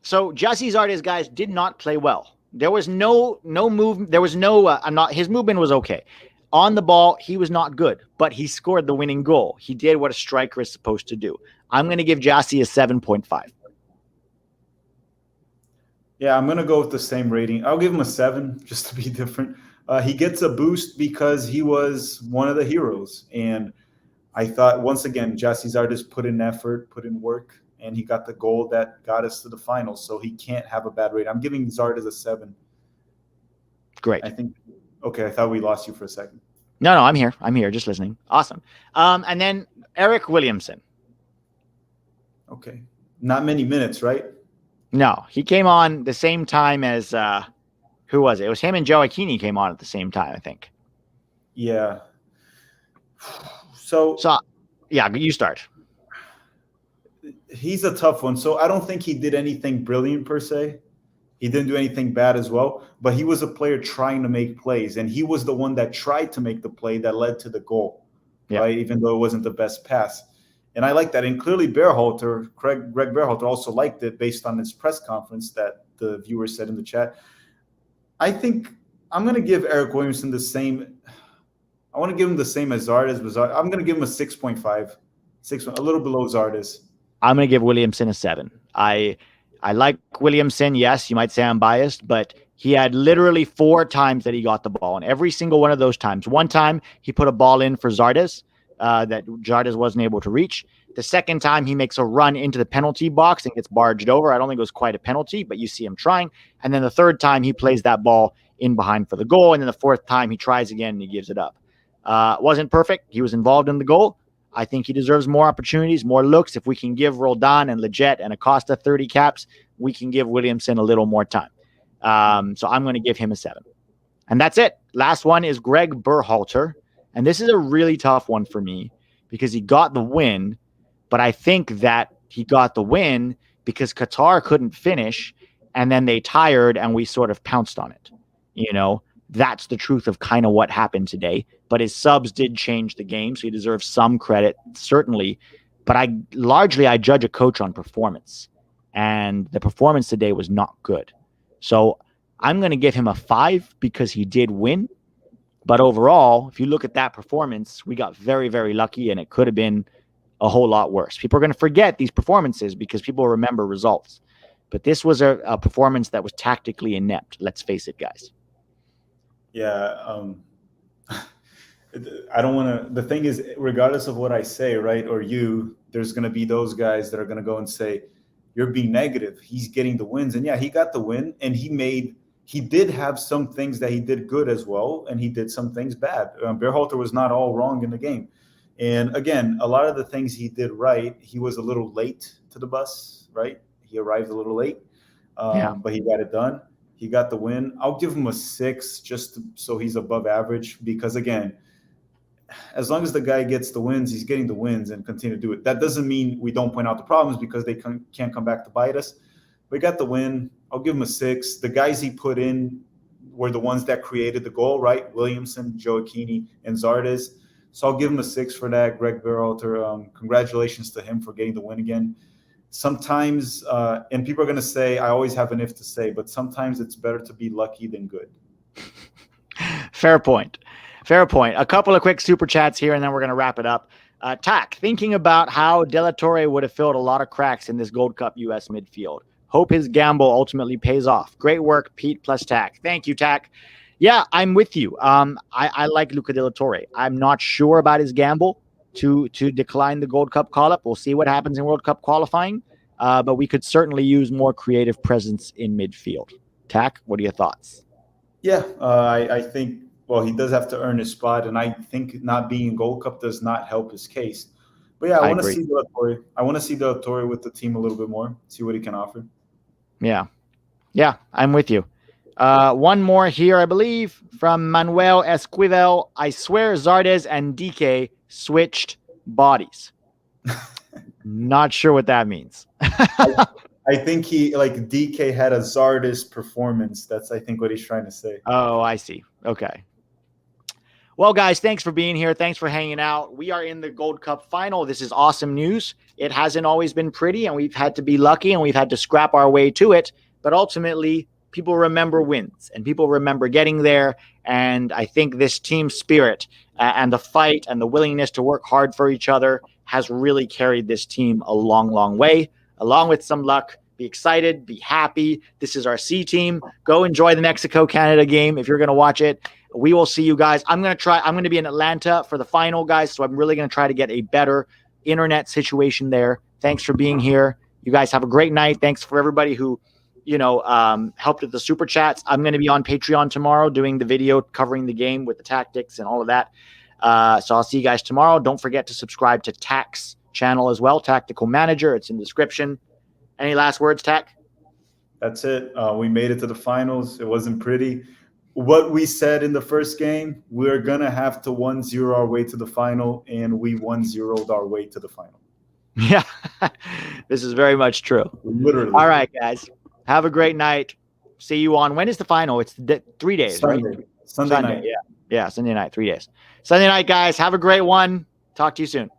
So Jesse Zardes, guys, did not play well. There was no move. There was no his movement was okay. On the ball, he was not good, but he scored the winning goal. He did what a striker is supposed to do. I'm going to give Jassy a 7.5. Yeah, I'm going to go with the same rating. I'll give him a 7 just to be different. He gets a boost because he was one of the heroes. And I thought, once again, Jassy Zardes put in effort, put in work, and he got the goal that got us to the final. So he can't have a bad rate. I'm giving Zardes a 7. Great. Okay, I thought we lost you for a second. No, I'm here. I'm here, just listening. Awesome. And then Eric Williamson. Okay. Not many minutes, right? No, he came on the same time as who was it? It was him and Gioacchini came on at the same time, I think. Yeah. So yeah, you start. He's a tough one. So I don't think he did anything brilliant per se. He didn't do anything bad as well, but he was a player trying to make plays, and he was the one that tried to make the play that led to the goal, right? Even though it wasn't the best pass. And I like that. And clearly Greg Berhalter also liked it based on his press conference that the viewer said in the chat. I think I'm going to give Eric Williamson the same. I want to give him the same as Zardes. I'm going to give him a 6.5, a little below Zardes. I'm going to give Williamson a 7. I like Williamson. Yes, you might say I'm biased, but he had literally 4 times that he got the ball. And every single one of those times, one time he put a ball in for Zardes that Zardes wasn't able to reach. The second time he makes a run into the penalty box and gets barged over. I don't think it was quite a penalty, but you see him trying. And then the third time he plays that ball in behind for the goal. And then the fourth time he tries again and he gives it up. Wasn't perfect. He was involved in the goal. I think he deserves more opportunities, more looks. If we can give Roldan and Leggett and Acosta 30 caps, we can give Williamson a little more time. So I'm going to give him a 7. And that's it. Last one is Greg Berhalter. And this is a really tough one for me because he got the win, but I think that he got the win because Qatar couldn't finish and then they tired and we sort of pounced on it. That's the truth of kind of what happened today. But his subs did change the game, so he deserves some credit, certainly. But I judge a coach on performance, and the performance today was not good. So I'm going to give him a 5 because he did win. But overall, if you look at that performance, we got very, very lucky, and it could have been a whole lot worse. People are going to forget these performances because people remember results. But this was a performance that was tactically inept. Let's face it, guys. Yeah. I don't want to. The thing is, regardless of what I say, right, or there's going to be those guys that are going to go and say, you're being negative. He's getting the wins. And yeah, he got the win. And he did have some things that he did good as well. And he did some things bad. Berhalter was not all wrong in the game. And again, a lot of the things he did right, he was a little late to the bus, right? He arrived a little late, but he got it done. He got the win. I'll give him a 6 just so he's above average because, again, as long as the guy gets the wins, he's getting the wins and continue to do it. That doesn't mean we don't point out the problems because they can't come back to bite us. We got the win. I'll give him a 6. The guys he put in were the ones that created the goal, right? Williamson, Joaquini, and Zardes. So I'll give him a 6 for that. Greg Berhalter, congratulations to him for getting the win again. Sometimes, and people are going to say, I always have an if to say, but sometimes it's better to be lucky than good. Fair point. A couple of quick super chats here, and then we're going to wrap it up. Tack, thinking about how De La Torre would have filled a lot of cracks in this Gold Cup U.S. midfield. Hope his gamble ultimately pays off. Great work, Pete plus Tack. Thank you, Tack. Yeah, I'm with you. I like Luca De La Torre. I'm not sure about his gamble to decline the Gold Cup call-up. We'll see what happens in World Cup qualifying, but we could certainly use more creative presence in midfield. Tack, what are your thoughts? Yeah, I think, well, he does have to earn his spot, and I think not being in Gold Cup does not help his case. But yeah, I want to see De La Torre. I want to see De La Torre with the team a little bit more, see what he can offer. Yeah, I'm with you. One more here, I believe, from Manuel Esquivel. I swear Zardes and DK switched bodies. Not sure what that means. I think DK had a Zardes performance. That's, I think, what he's trying to say. Oh, I see. Okay. Well, guys, thanks for being here. Thanks for hanging out. We are in the Gold Cup final. This is awesome news. It hasn't always been pretty, and we've had to be lucky, and we've had to scrap our way to it. But ultimately, people remember wins, and people remember getting there. And I think this team spirit and the fight and the willingness to work hard for each other has really carried this team a long, long way, along with some luck. Be excited, be happy. This is our C team. Go enjoy the Mexico-Canada game if you're going to watch it. We will see you guys. I'm going to be in Atlanta for the final, guys, so I'm really going to try to get a better internet situation there. Thanks for being here. You guys have a great night. Thanks for everybody who, helped with the super chats. I'm going to be on Patreon tomorrow doing the video covering the game with the tactics and all of that. So I'll see you guys tomorrow. Don't forget to subscribe to Tack's channel as well, Tactical Manager. It's in the description. Any last words, Tack? That's it. We made it to the finals. It wasn't pretty. What we said in the first game, we're going to have to 1-0 our way to the final, and we 1-0'd our way to the final. Yeah, this is very much true. Literally. All right, guys. Have a great night. See you on, when is the final? It's 3 days, Sunday. right? Sunday night. Yeah, Sunday night, 3 days. Sunday night, guys. Have a great one. Talk to you soon.